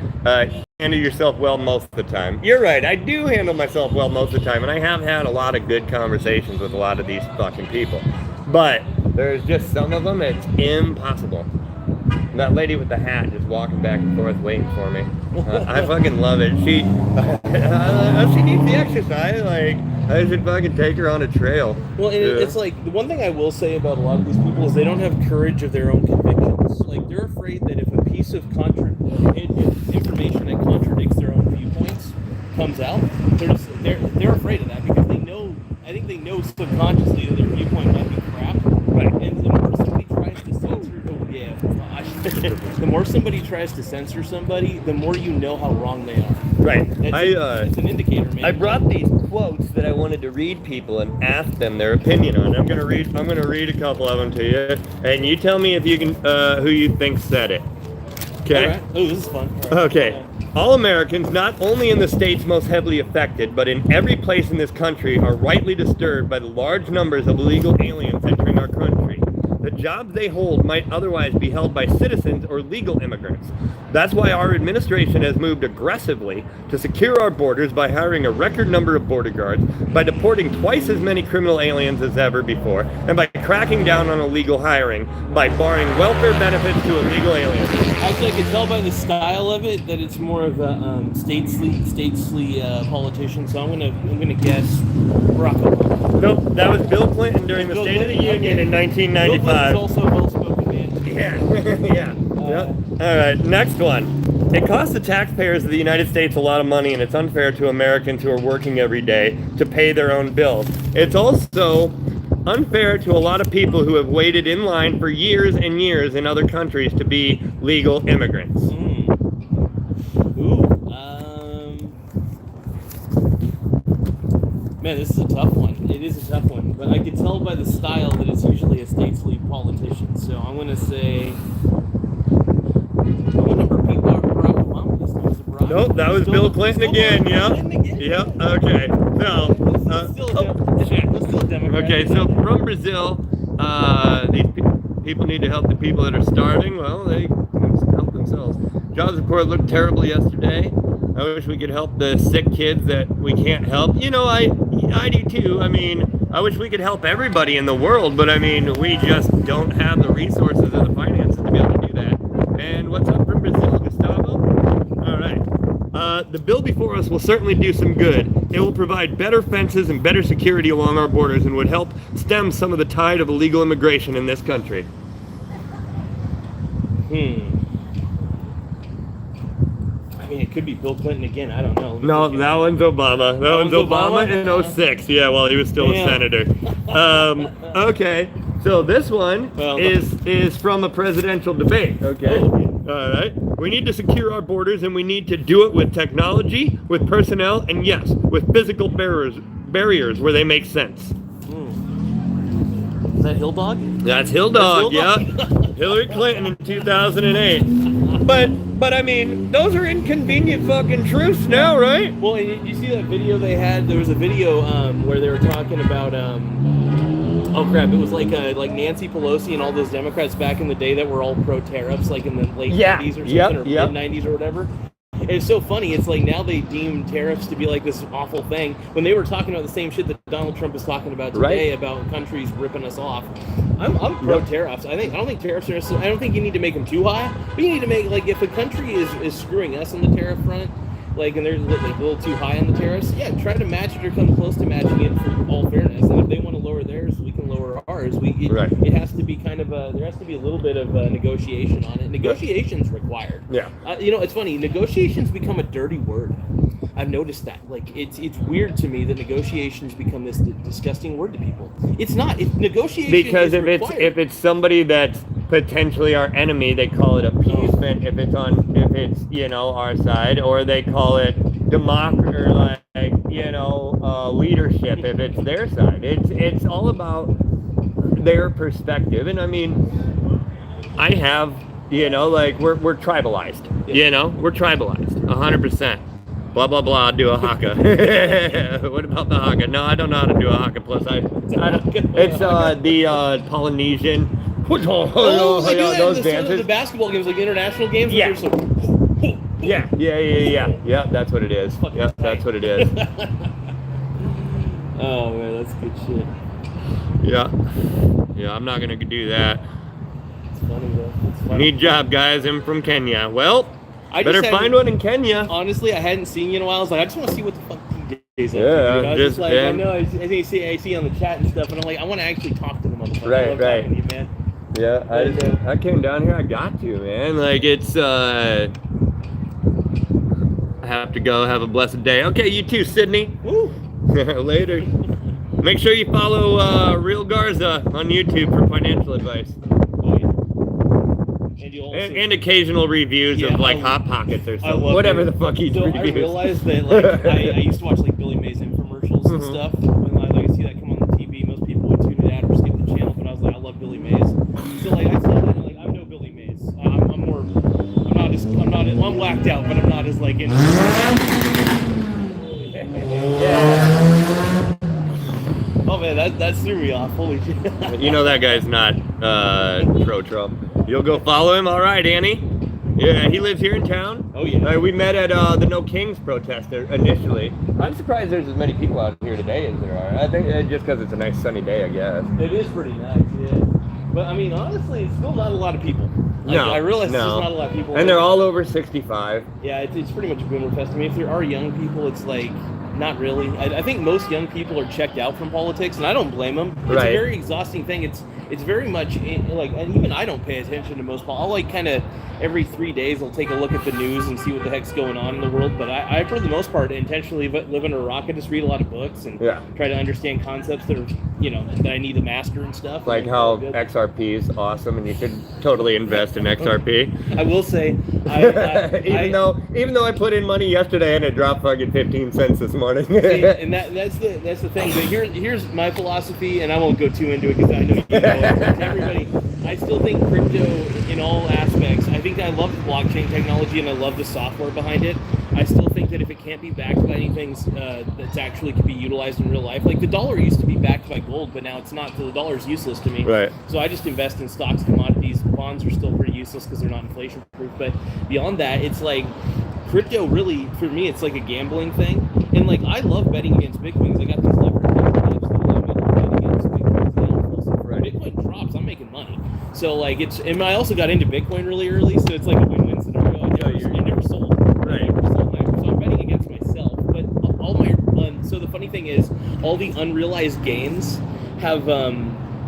handle yourself well most of the time. You're right, I do handle myself well most of the time, and I have had a lot of good conversations with a lot of these fucking people. But there's just some of them, it's impossible. And that lady with the hat just walking back and forth waiting for me. I fucking love it. She needs the exercise. Like, I should fucking take her on a trail. Well, and it's like, the one thing I will say about a lot of these people is they don't have courage of their own convictions. Like, they're afraid that if a piece of information that contradicts their own viewpoints comes out, they're afraid of that because they know I think they know subconsciously that their viewpoint might be crap. Right. And the more somebody tries to censor, the more somebody tries to censor somebody, the more you know how wrong they are. Right. It's an indicator, man. I brought these quotes that I wanted to read people and ask them their opinion on. I'm gonna read a couple of them to you, and you tell me if you can who you think said it. Okay. All right. Oh, this is fun. All right. Okay. All Americans, not only in the states most heavily affected, but in every place in this country, are rightly disturbed by the large numbers of illegal aliens entering our country. The jobs they hold might otherwise be held by citizens or legal immigrants. That's why our administration has moved aggressively to secure our borders by hiring a record number of border guards, by deporting twice as many criminal aliens as ever before, and by cracking down on illegal hiring, by barring welfare benefits to illegal aliens. Actually, I can tell by the style of it that it's more of a statesly politician. So I'm gonna guess Barack Obama. Nope, that was Bill Clinton during the State of the Union in 1995. Bill Clinton's also a well-spoken man. Yeah, yeah. Yep. All right, next one. It costs the taxpayers of the United States a lot of money, and it's unfair to Americans who are working every day to pay their own bills. It's also unfair to a lot of people who have waited in line for years and years in other countries to be legal immigrants. Man, this is a tough one. It is a tough one, but I can tell by the style that it's usually a statesly politician. So I'm going to say, what number of people are Barack Obama? This was Barack. Nope, that was Bill Clinton again. Yep. Yep. Okay. So. Let's still a Democrat. Okay. So from Brazil, these people need to help the people that are starving. Well, they help themselves. Jobs report looked terrible yesterday. I wish we could help the sick kids that we can't help. You know, I do too. I mean, I wish we could help everybody in the world, but I mean, we just don't have the resources or the finances to be able to do that. And what's up from Brazil, Gustavo? All right. The bill before us will certainly do some good. It will provide better fences and better security along our borders and would help stem some of the tide of illegal immigration in this country. I mean, it could be Bill Clinton again. I don't know. No, that one's Obama. That one's Obama in 06. Yeah, well, he was still a senator. Okay, so this one is from a presidential debate. Okay. All right. We need to secure our borders, and we need to do it with technology, with personnel, and yes, with physical barriers where they make sense. Is that Hill Dog? That's Hill Dog, yeah. Hillary Clinton in 2008. But I mean, those are inconvenient fucking truths now, right? Well, you see that video they had? There was a video where they were talking about oh crap! It was like Nancy Pelosi and all those Democrats back in the day that were all pro tariffs, like in the late 90s or something, or mid 90s or whatever. And it's so funny. It's like now they deem tariffs to be like this awful thing when they were talking about the same shit that Donald Trump is talking about today about countries ripping us off. I'm pro tariffs. I don't think tariffs are. I don't think you need to make them too high, but you need to make, like, if a country is screwing us on the tariff front, like, and they're like a little too high on the tariffs, yeah, try to match it or come close to matching it for all fairness. And if they want to lower theirs, we can lower ours. It has to be kind of there has to be a little bit of negotiation on it. Negotiation's required. Yeah. You know, it's funny. Negotiations become a dirty word. I've noticed that. Like, it's weird to me that negotiations become this disgusting word to people. It's not. It's negotiation. Because if it's somebody that's potentially our enemy, they call it appeasement. If it's our side, or they call it democracy, or like leadership if it's their side. It's all about their perspective. And I mean, I have we're tribalized. We're tribalized 100%. Blah blah blah. Do a haka. What about the haka? No, I don't know how to do a haka. Plus, it's the Polynesian. Those dances. The basketball games, like international games. Yeah. Yeah. That's what it is. Yeah, that's what it is. Oh man, that's good shit. Yeah. I'm not gonna do that. It's funny though. It's funny. Need job, guys. I'm from Kenya. Well, better find one in Kenya. Honestly, I hadn't seen you in a while. I was like, I just want to see what the fuck DJ's up to. Just like, I know I see on the chat and stuff, and I'm like, I want to actually talk to the motherfucker. Right. I love talking to you, man. Yeah, I came down here. I got to, man. Like, it's I have to go. Have a blessed day. Okay, you too, Sydney. Woo. Later. Make sure you follow Real Garza on YouTube for financial advice. Oh, yeah. And, you also, And occasional reviews of like Hot Pockets or something. Whatever the fuck he so reviews. I realized that like I used to watch like Billy Mays infomercials and stuff. When like I see that come on the TV, most people would tune it out or skip the channel. But I was like, I love Billy Mays. So like I saw that and like I'm no Billy Mays. I'm whacked out, but I'm not as like into. Oh man, that threw me off. Holy shit. You know that guy's not pro-Trump. You'll go follow him? All right, Annie. Yeah, he lives here in town. Oh yeah. We met at the No Kings protest initially. I'm surprised there's as many people out here today as there are. I think just because it's a nice sunny day, I guess. It is pretty nice, yeah. But I mean, honestly, it's still not a lot of people. No, I realize there's not a lot of people. And they're all over 65. Yeah, it's pretty much a boomer fest. I mean, if there are young people, it's like, not really. I think most young people are checked out from politics, and I don't blame them. It's a very exhausting thing. It's very much like, and even I don't pay attention to most. I'll like kind of every 3 days I'll take a look at the news and see what the heck's going on in the world. But I for the most part, intentionally live under a rock. I just read a lot of books and try to understand concepts that are, that I need to master and stuff. Like how XRP is awesome, and you should totally invest in XRP. I will say, even though I put in money yesterday and it dropped fucking 15 cents this morning. See, and that's the thing. But here's my philosophy, and I won't go too into it because I know you know it. To everybody, I still think crypto in all aspects. I think I love the blockchain technology and I love the software behind it. I still think that if it can't be backed by anything that's actually can be utilized in real life, like the dollar used to be backed by gold, but now it's not. So the dollar is useless to me. Right. So I just invest in stocks, commodities. Bonds are still pretty useless because they're not inflation proof. But beyond that, it's like crypto really, for me, it's like a gambling thing. And like I love betting against Bitcoins. I got these leverage betting against Bitcoins. Bitcoin drops, I'm making money. So like and I also got into Bitcoin really early, so it's like a win-win scenario. I never sold. Right. So I'm betting against myself. But all my so the funny thing is, all the unrealized gains have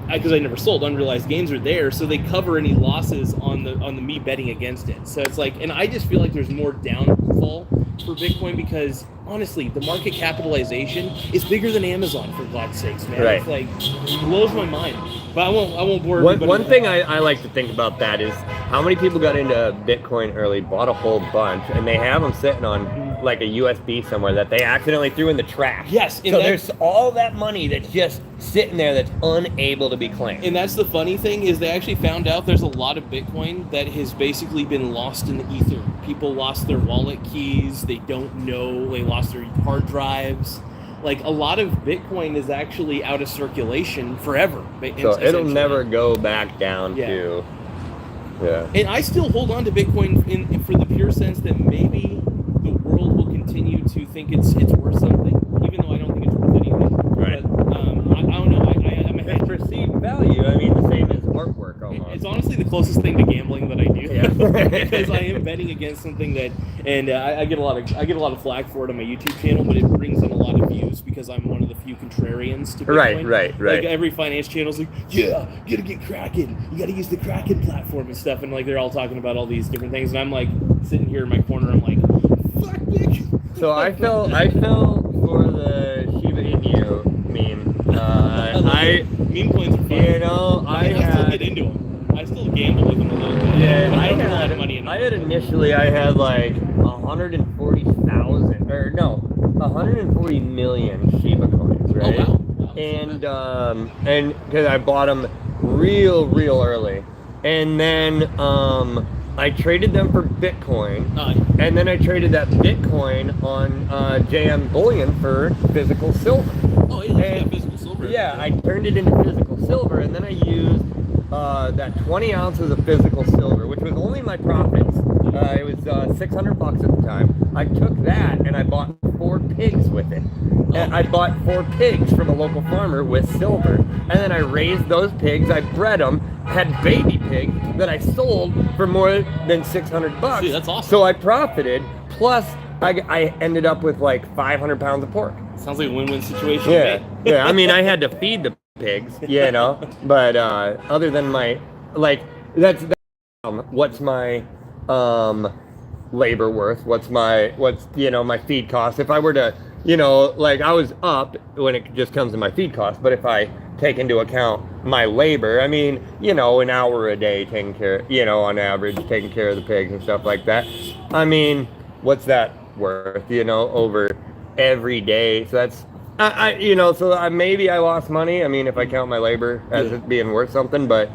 because I never sold, unrealized gains are there, so they cover any losses on the me betting against it. So it's like, and I just feel like there's more downfall for Bitcoin because honestly, the market capitalization is bigger than Amazon, for God's sakes, man. Right. It's like, it blows my mind. But I won't bore everybody. One thing I like to think about that is how many people got into Bitcoin early, bought a whole bunch, and they have them sitting on like a USB somewhere that they accidentally threw in the trash. Yes. So there's all that money that's just sitting there that's unable to be claimed. And that's the funny thing is they actually found out there's a lot of Bitcoin that has basically been lost in the ether. People lost their wallet keys. They don't know. They lost their hard drives. Like a lot of Bitcoin is actually out of circulation forever. So it'll never go back down to. Yeah. And I still hold on to Bitcoin for the pure sense that maybe the world will continue to think it's worth something, even though I don't think it's worth anything. Right. But I don't know. I'm a it's perceived value. I mean, the same as artwork almost. It's honestly the closest thing to gambling that I do. Yeah. Because I am betting against something that, and I get a lot of flack for it on my YouTube channel, but it brings in a lot of views because I'm one of the few contrarians to Bitcoin. Right. Like every finance channel's like, yeah, you gotta get Kraken. You gotta use the Kraken platform and stuff, and like they're all talking about all these different things, and I'm like sitting here in my corner, I'm like, fuck Bitcoin. So I fell for the Shiba Inu meme. Meme coins are fun. I still get into them. I still gamble with them a little bit. Yeah, but I don't put a lot of money in them. I had like 140 million Shiba coins, right? Oh wow. And because I bought them real early, and then I traded them for Bitcoin, and then I traded that Bitcoin on JM Bullion for physical silver. Oh yeah, physical silver. Yeah, I turned it into physical silver, and then I used that 20 ounces of physical silver, which was only my profits. It was $600 at the time. I took that and I bought 4 pigs with it. And I bought 4 pigs from a local farmer with silver, and then I raised those pigs. I bred them, had baby pigs that I sold for more than $600. Dude, that's awesome. So I profited. Plus, I ended up with like 500 pounds of pork. Sounds like a win-win situation. Yeah. I mean, I had to feed the pigs, but other than my what's my labor worth, what's my feed cost. If I were to you know, like I was up when it just comes to my feed cost, but if I take into account my labor, I mean, you know, an hour a day taking care, you know, on average, taking care of the pigs and stuff like that. I mean, what's that worth, you know, over every day? So that's, you know, so maybe I lost money. I mean, if I count my labor as it being worth something, but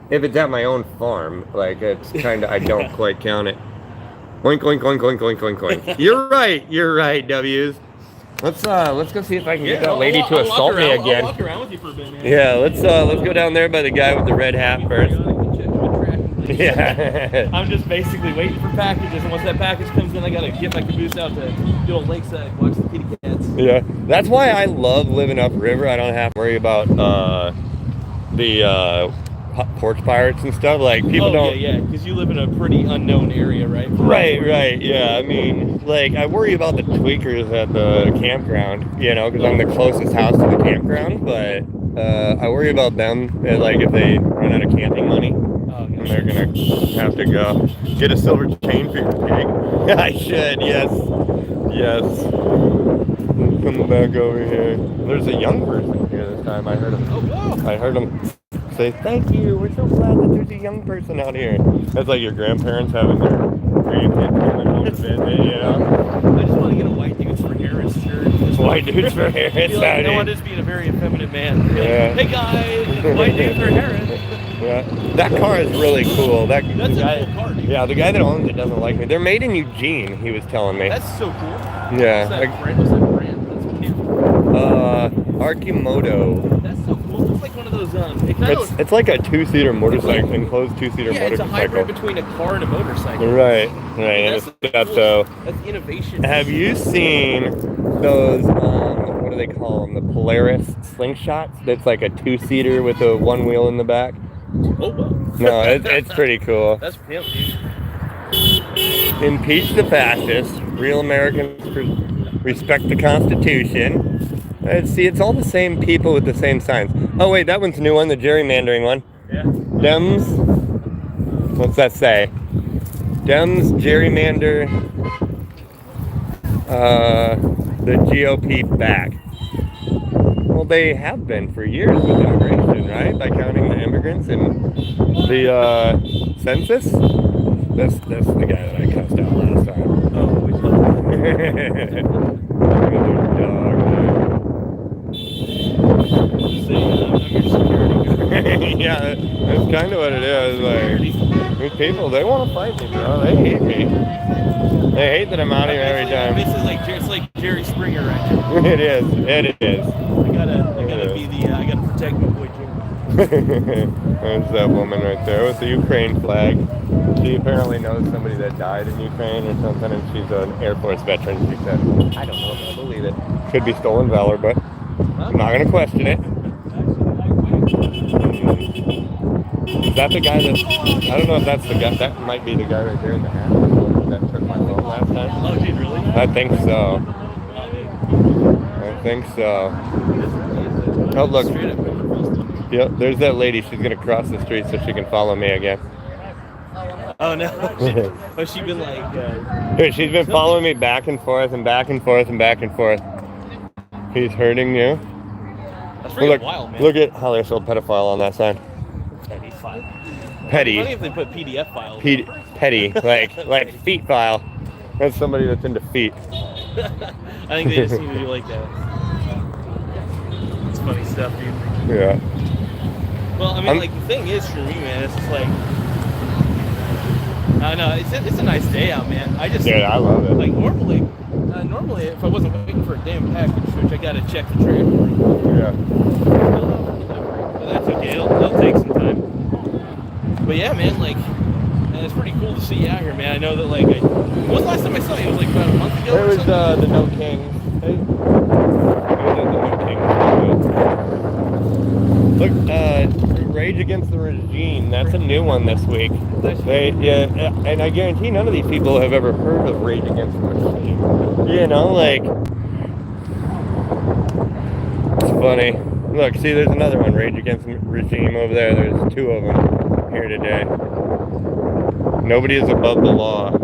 if it's at my own farm, like it's kind of, I don't quite count it. Oink, oink, oink, oink, oink, oink, oink. You're right, W's. Let's go see if I can get that lady to assault me again. I'll walk around with you for a bit, man. Yeah, let's go down there by the guy with the red hat first. Yeah. I'm just basically waiting for packages, and once that package comes in, I gotta get my caboose out to the old lakeside, watch the kitty cats. Yeah, that's why I love living upriver. I don't have to worry about the porch pirates and stuff. Like people don't. Yeah, because you live in a pretty unknown area, right? Right. Yeah, I mean, like I worry about the tweakers at the campground, you know, because I'm the closest house to the campground. But I worry about them, like if they run out of camping money, and they're gonna have to go get a silver chain for your pig. I should, yes. Come back over here. There's a young person here this time. I heard him. Oh, wow. I heard him say, "Thank you. We're so glad that there's a young person out here." That's like your grandparents having their grandkids coming home to visit, you know? I just want to get a white dudes for Harris shirt. White dudes for Harris. Like, no one just being a very effeminate man. Yeah. Hey guys, white dudes for Harris. Yeah. That car is really cool. That's a cool car, dude. Yeah, the guy that owns it doesn't like me. They're made in Eugene, he was telling me. That's so cool. Yeah. What's that brand? That's cute. Archimoto. That's so cool. It's like one of those, It's like a two-seater motorcycle, enclosed two-seater motorcycle. Yeah, it's a hybrid between a car and a motorcycle. Right. That's innovation. Have you seen those, what do they call them? The Polaris slingshots? That's like a two-seater with a one wheel in the back. Oh, wow. No, it's pretty cool. That's pimp, dude. Impeach the fascists. Real Americans respect the Constitution. See, it's all the same people with the same signs. Oh, wait, that one's a new one, the gerrymandering one. Yeah. Dems, what's that say? Dems gerrymander the GOP back. Well, they have been for years with immigration, right? By counting the immigrants in the census. That's the guy that I cussed out last time. Oh, which one? Yeah, that's kind of what it is. Like, these people, they want to fight me, bro. They hate me. They hate that I'm out here every time. It's like Jerry Springer right now. It is. I gotta protect my boy Jerry. There's that woman right there with the Ukraine flag. She apparently knows somebody that died in Ukraine or something, and she's an Air Force veteran. She said, I don't know if I believe it. Could be stolen valor, but I'm not going to question it. Is that the guy that... I don't know if that's the guy. That might be the guy right there in the hat that took my phone last time. Oh, dude, really? I think so. Oh, look. Yep, there's that lady. She's going to cross the street so she can follow me again. Oh, no. Has she been like... Dude, she's been following me back and forth and back and forth and back and forth. He's hurting you. That's pretty wild, man. Look at how there's a pedophile on that sign. Petty. Funny if they put PDF files. Petty, like feet file. That's somebody that's into feet. I think they just seem to do like that. It's funny stuff, dude. Yeah. Well, I mean, like, the thing is for me, man, it's just like... I know, it's a nice day out, man. Yeah, I love it. Like, normally, if I wasn't waiting for a damn package, which I gotta check the tractor. Yeah. But that's okay, it'll take some time. But yeah, man, like, and it's pretty cool to see you out here, man. I know that, like, when was the last time I saw you? It was like about a month ago. Where was the No Kings? Hey. Where was the No Kings? Look, Rage Against the Regime. That's a new one this week. And I guarantee none of these people have ever heard of Rage Against the Regime. You know, like, it's funny. Look, see, there's another one, Rage Against the Regime over there. There's two of them here today. Nobody is above the law. I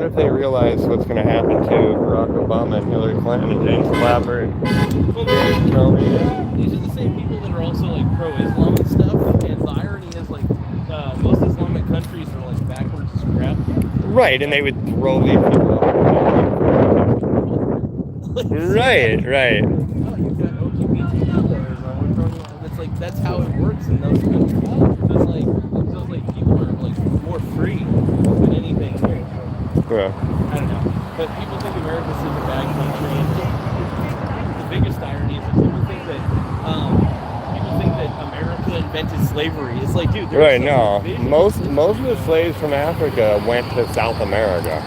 wonder if they realize what's going to happen to Barack Obama and Hillary Clinton and James Clapper and James Comey. These are the same people that are also like pro-Islam and stuff. And the irony is like most Islamic countries are like backwards as crap. Right, and they would throw these people out. Right, right. Oh, you've got LGBT players. It's like that's how it works in those countries. It's like people are like more free than anything here. Yeah. I don't know, but people think America's such a bad country. And the biggest irony is that people think that America invented slavery. It's like, dude, Right, no. Most of the slaves from Africa went to South America.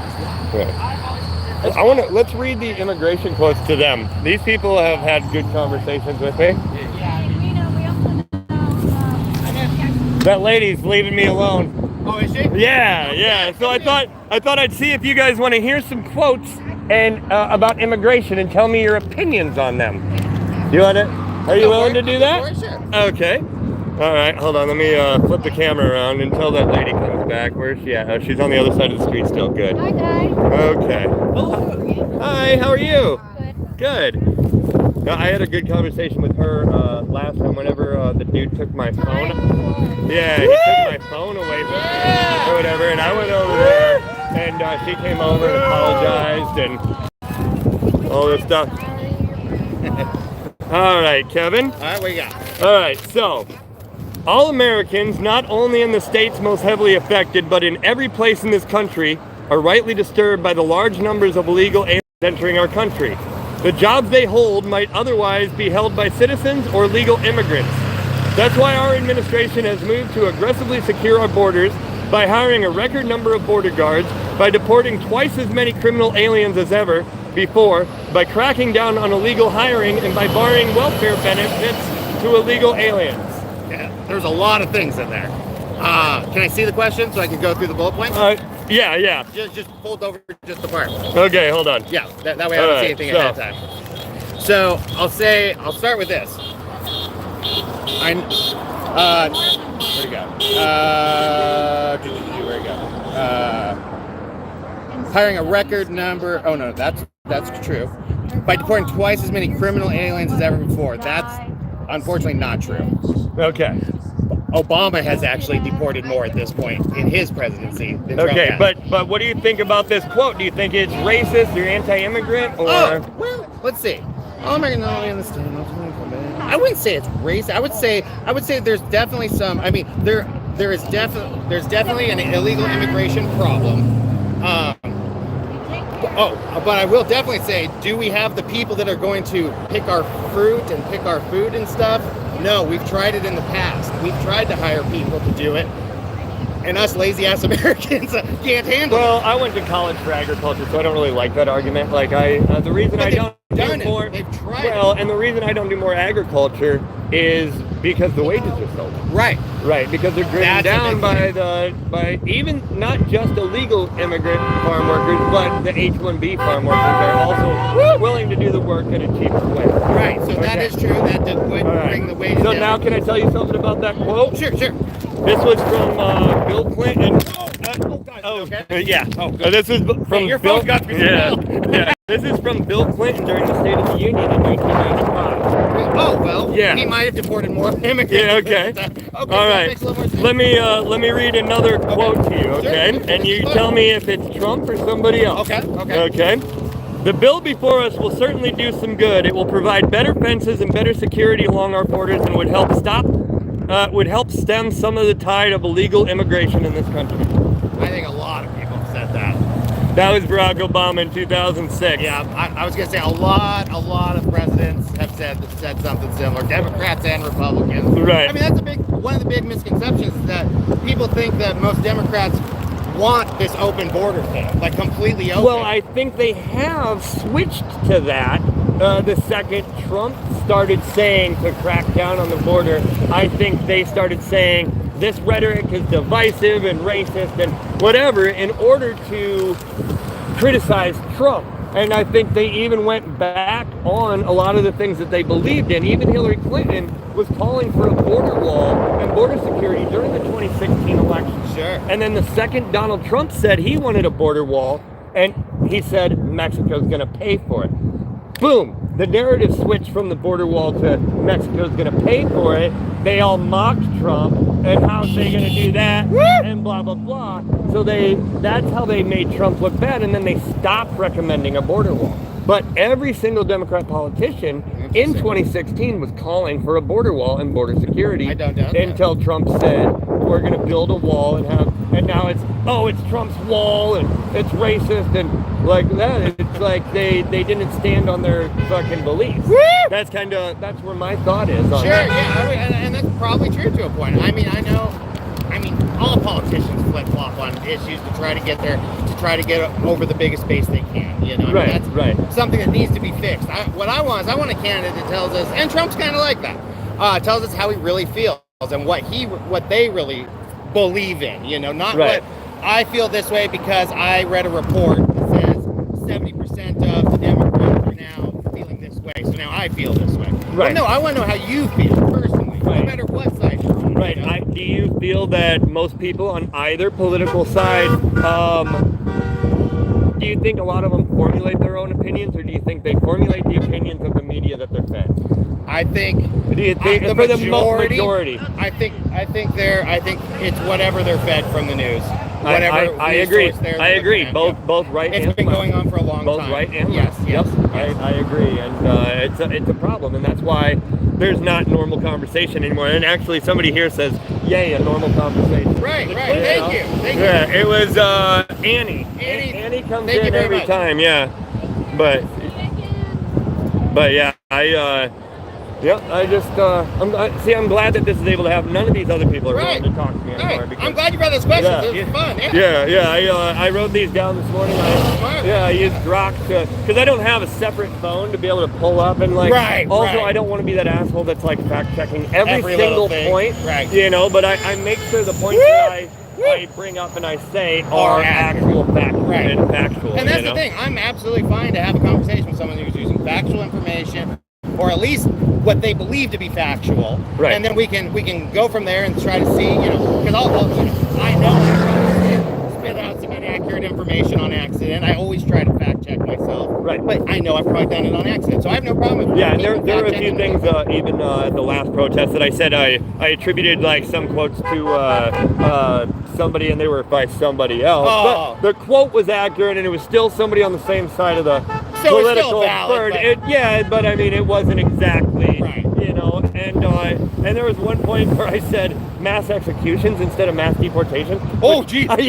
Yeah. Let's read the immigration quotes to them. These people have had good conversations with me. That lady's leaving me alone. Oh, is she? Yeah. So I thought I'd see if you guys want to hear some quotes and about immigration and tell me your opinions on them. You want it? Are you willing to do that? Sure. Okay. All right, hold on. Let me flip the camera around until that lady comes back. Where's she at? Oh, she's on the other side of the street still. Good. Hi, guys. Okay. Hi, how are you? Good. Good. Now, I had a good conversation with her last time whenever the dude took my phone. Yeah, he took my phone away from me or whatever, and I went over there, and she came over and apologized and all this stuff. All right, Kevin. All right, what you got? All right, so all Americans, not only in the states most heavily affected, but in every place in this country, are rightly disturbed by the large numbers of illegal aliens entering our country. The jobs they hold might otherwise be held by citizens or legal immigrants. That's why our administration has moved to aggressively secure our borders by hiring a record number of border guards, by deporting twice as many criminal aliens as ever before, by cracking down on illegal hiring, and by barring welfare benefits to illegal aliens. Yeah, there's a lot of things in there. Can I see the question so I can go through the bullet points? Yeah. Just hold over just the part. Okay, hold on. Yeah, that way I don't see anything ahead of time. So I'll start with this. Where'd it go? Where'd it go? Hiring a record number. Oh no, that's true. By deporting twice as many criminal aliens as ever before. That's unfortunately not true. Okay. Obama has actually deported more at this point in his presidency than Trump Okay, has. but what do you think about this quote? Do you think it's racist or anti-immigrant or? Oh, well, let's see. All Americans only understand. I wouldn't say it's racist. I would say there's definitely some. I mean, there's definitely an illegal immigration problem. But I will definitely say, do we have the people that are going to pick our fruit and pick our food and stuff? No, we've tried it in the past. We've tried to hire people to do it, and us lazy-ass Americans can't handle it. Well, I went to college for agriculture, so I don't really like that argument. Like, the reason I don't do more, they've tried and the reason I don't do more agriculture is because the wages are so low. Right. Because they're driven down by even not just illegal immigrant farm workers, but the H-1B farm workers are also willing to do the work at a cheaper way. Right. So that is true. That did bring the wages down. So now, can I tell you something about that quote? Sure. This was from Bill Clinton. Okay. Yeah. Oh, good. This is from your Bill. phone got me. Yeah. This is from Bill Clinton during the State of the Union in 1995. Oh well. Yeah. He might have deported more immigrants. Yeah. Okay. Okay. All that right. makes a little more sense. Let me read another quote to you, okay? Sure. And you tell me if it's Trump or somebody else. Okay. The bill before us will certainly do some good. It will provide better fences and better security along our borders, and would help stem some of the tide of illegal immigration in this country. I think a lot of people have said that. That was Barack Obama in 2006. Yeah, I was gonna say a lot of presidents have said something similar. Democrats and Republicans. Right. I mean, that's one of the big misconceptions is that people think that most Democrats want this open border thing, like completely open. Well, I think they have switched to that. The second Trump started saying to crack down on the border, I think they started saying this rhetoric is divisive and racist and whatever in order to criticize Trump. And I think they even went back on a lot of the things that they believed in. Even Hillary Clinton was calling for a border wall and border security during the 2016 election. Sure. And then the second Donald Trump said he wanted a border wall, And he said Mexico's going to pay for it. Boom. The narrative switched from the border wall to Mexico's going to pay for it. They all mocked Trump and how's they going to do that and blah, blah, blah. So that's how they made Trump look bad. And then they stopped recommending a border wall. But every single Democrat politician in 2016 was calling for a border wall and border security until Trump said, we're going to build a wall and now it's Trump's wall and it's racist and like that. It's like they didn't stand on their fucking beliefs. That's where my thought is on that. Yeah, and that's probably true to a point. I mean, all politicians flip-flop on issues to try to get over the biggest base they can, you know? That's something that needs to be fixed. What I want a candidate that tells us, and Trump's kind of like that, tells us how he really feels and what they really believe in, you know, not what I feel this way because I read a report that says 70% of the Democrats are now feeling this way, so now I feel this way. Well, no, I want to know how you feel personally, no matter what side you're on. Right. You know? Do you feel that most people on either political side, do you think a lot of them formulate their own opinions, or do you think they formulate the opinions of the media that they're fed? I think the majority. I think it's whatever they're fed from the news. Whatever I agree. I agree. Both right and left. It's been going on for a long time. Both right and left. Yes. I agree, and it's a problem, and that's why there's not normal conversation anymore. And actually, somebody here says, "Yay, a normal conversation." Right. Thank you. Yeah, it was Annie. Annie comes in every time. Yeah, but yeah, I just, I'm glad that this is able to happen. None of these other people are willing to talk to me anymore. Because, I'm glad you brought this question. This is fun. I wrote these down this morning. I used Grok because I don't have a separate phone to be able to pull up and I don't want to be that asshole that's like fact checking every single point. Right. You know, but I make sure the points that I bring up and I say are actual fact and factual. And that's the thing. I'm absolutely fine to have a conversation with someone who's using factual information, or at least what they believe to be factual, and then we can go from there and try to see, because I know I spit out some inaccurate information on accident. I always try to fact check myself, but I know I've probably done it on accident, so I have no problem with and there were a few things, even at the last protest, that I said I attributed like some quotes to somebody, and they were by somebody else. But the quote was accurate, and it was still somebody on the same side of the political bird. But I mean, it wasn't exactly, and there was one point where I said mass executions instead of mass deportations. Oh, geez. Well, I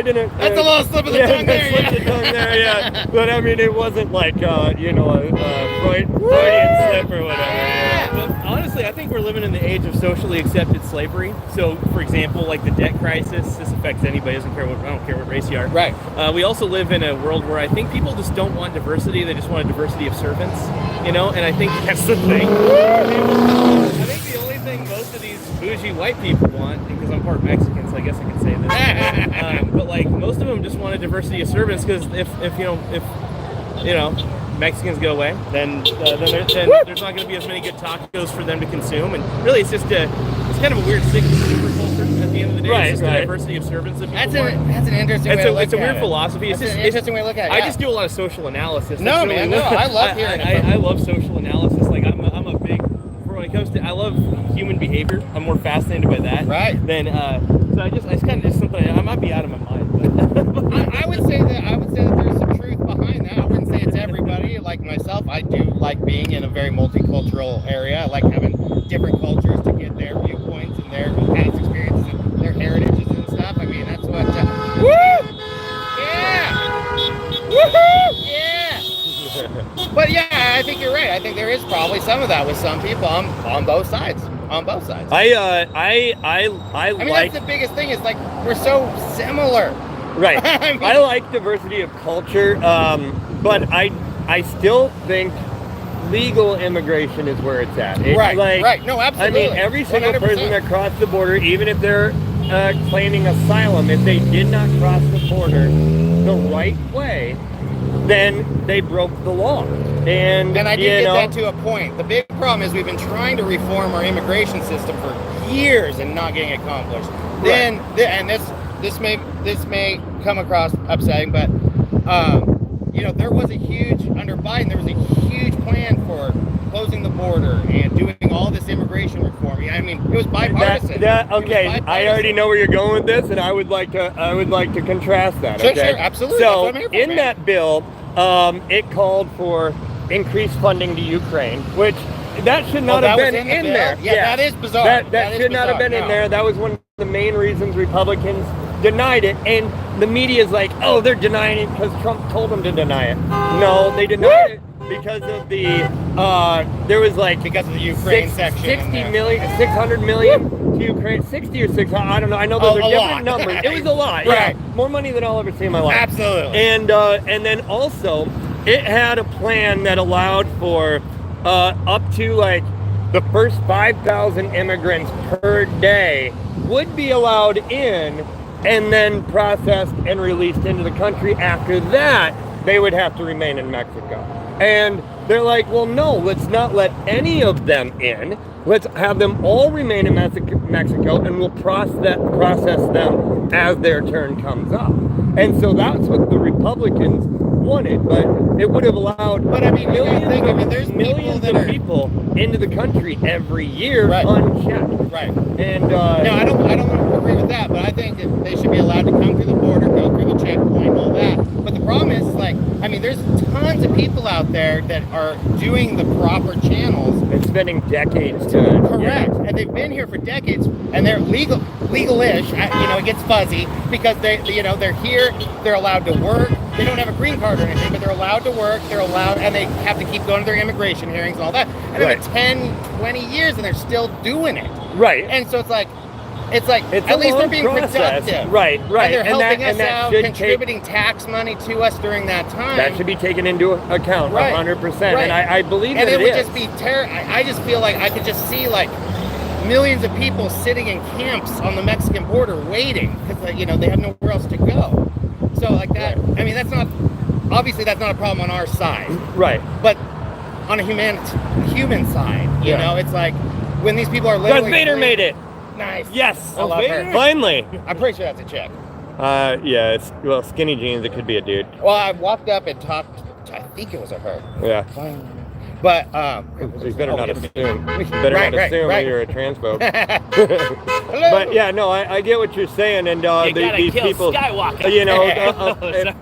didn't. That's a little slip of the tongue there. But I mean, it wasn't like, a Freudian slip or whatever. But honestly, I think we're living in the age of socially accepted slavery. So, for example, like the debt crisis, this affects anybody. I don't care what race you are. Right. We also live in a world where I think people just don't want diversity. They just want a diversity of servants, and I think that's the thing. I think the only thing most of these bougie white people want, because I'm part Mexican, so I guess I can say this, but like most of them just want a diversity of servants, because if Mexicans go away, then there's not going to be as many good tacos for them to consume, and really it's kind of a weird sick super culture at the end of the day. It's just a diversity of servants that people want. That's an interesting way to look at it. It's a weird philosophy. It's an interesting way to look at it. I just do a lot of social analysis. I love hearing it. I love social analysis. Like I'm a big, when it comes to, I love human behavior. I'm more fascinated by that. Right. Than so I kind of just something I might be out of my mind. But I would say that there's some truth behind that. I wouldn't say it's everybody. Like myself, I do like being in a very multicultural area. I like having different cultures to get their viewpoints and their past experiences and their heritages and stuff. I mean, that's what. But I think you're right. I think there is probably some of that with some people on both sides. I mean, like, that's the biggest thing. Is like we're so similar. Right. I like diversity of culture, but I still think legal immigration is where it's at. Right. No, absolutely. I mean, every single 100%. person that crossed the border, even if they're claiming asylum, if they did not cross the border the right way, then they broke the law. And I did get that to a point. The big problem is we've been trying to reform our immigration system for years and not getting accomplished. Then this may come across upsetting, but there was a huge under Biden. There was a huge plan for closing the border and doing all this immigration reform. I mean, it was bipartisan. Okay, I already know where you're going with this, and I would like to contrast that. Sure, okay? sure, absolutely. So That's what I'm here for, in man. that bill, it called for increased funding to Ukraine, which that should not have been in there. Yeah, that is bizarre. That should not have been in there. That was one of the main reasons Republicans denied it, and the media is like, oh, they're denying it because Trump told them to deny it. No, they denied it because of the there was like because of the Ukraine section. 600 million to Ukraine, 60 or 600. I don't know. I know those are different numbers. It was a lot. Right. Yeah, more money than I'll ever see in my life. Absolutely. And then also, it had a plan that allowed for up to like the first 5,000 immigrants per day would be allowed in and then processed and released into the country. After that, they would have to remain in Mexico. And they're like, well, no, let's not let any of them in. Let's have them all remain in Mexico, and we'll process them as their turn comes up. And so that's what the Republicans wanted, but it would have allowed there's millions of people into the country every year unchecked. Right. And no, I don't agree with that, but I think that they should be allowed to come through the border, go through the checkpoint, all that. But the problem is, there's tons of people out there that are doing the proper channels and spending decades to correct, and they've been here for decades, and they're legal-ish. It gets fuzzy because they're here, they're allowed to work. They don't have a green card or anything, but they're allowed to work. They're allowed, and they have to keep going to their immigration hearings and all that. And they're 10, 20 years, and they're still doing it. Right. And so it's at least they're being productive. Right. And they're helping us out, contributing tax money to us during that time. That should be taken into account 100%. And I believe that it would just be terrible. I just feel like I could just see millions of people sitting in camps on the Mexican border waiting because they have nowhere else to go. So that. Right. I mean, that's not a problem on our side. Right. But on a human side, it's like when these people are literally. Darth Vader made it. Nice. Yes. I love her. Finally. I'm pretty sure that's a chick. Yeah. It's skinny jeans. It could be a dude. Well, I walked up and talked. I think it was a her. Yeah. But you better not assume. You better not assume you're a transphobe. But yeah, no, I get what you're saying, and these people, Skywalker.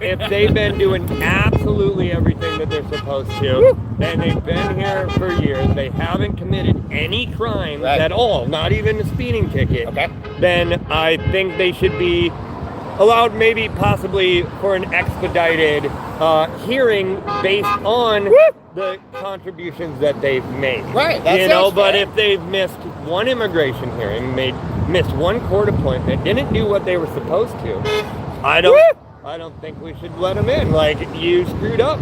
If they've been doing absolutely everything that they're supposed to, and they've been here for years, they haven't committed any crimes at all, not even a speeding ticket. Okay. Then I think they should be allowed, maybe possibly for an expedited hearing based on the contributions that they've made. Right. That but if they've missed one immigration hearing, missed one court appointment, didn't do what they were supposed to, I don't think we should let them in. You screwed up,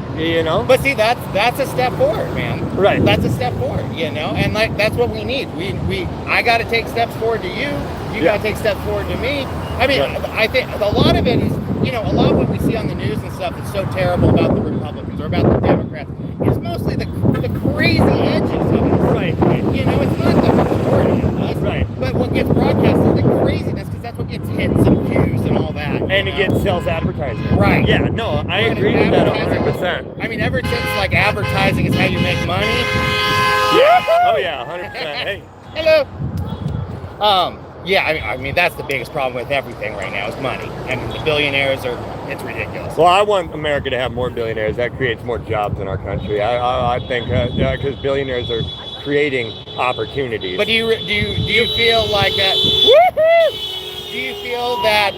But see, that's a step forward, man. Right. That's a step forward, and that's what we need. I got to take steps forward to you. You got to take steps forward to me. I mean, I think a lot of it is, a lot of what we see on the news and stuff that's so terrible about the Republicans or about the Democrats is mostly the crazy edges of it. Right. It's not the majority of us. Right. But what gets broadcast is the craziness because that's what gets hits and views and all that. And it gets sales advertising. Right. Yeah, no, I agree with that 100%. I mean, ever since advertising is how you make money. Yeah. Oh yeah, 100%. Hey. Hello. Yeah, I mean that's the biggest problem with everything right now is money, and the billionaires it's ridiculous. Well, I want America to have more billionaires. That creates more jobs in our country. I think because billionaires are creating opportunities. But do you feel like that? Do you feel that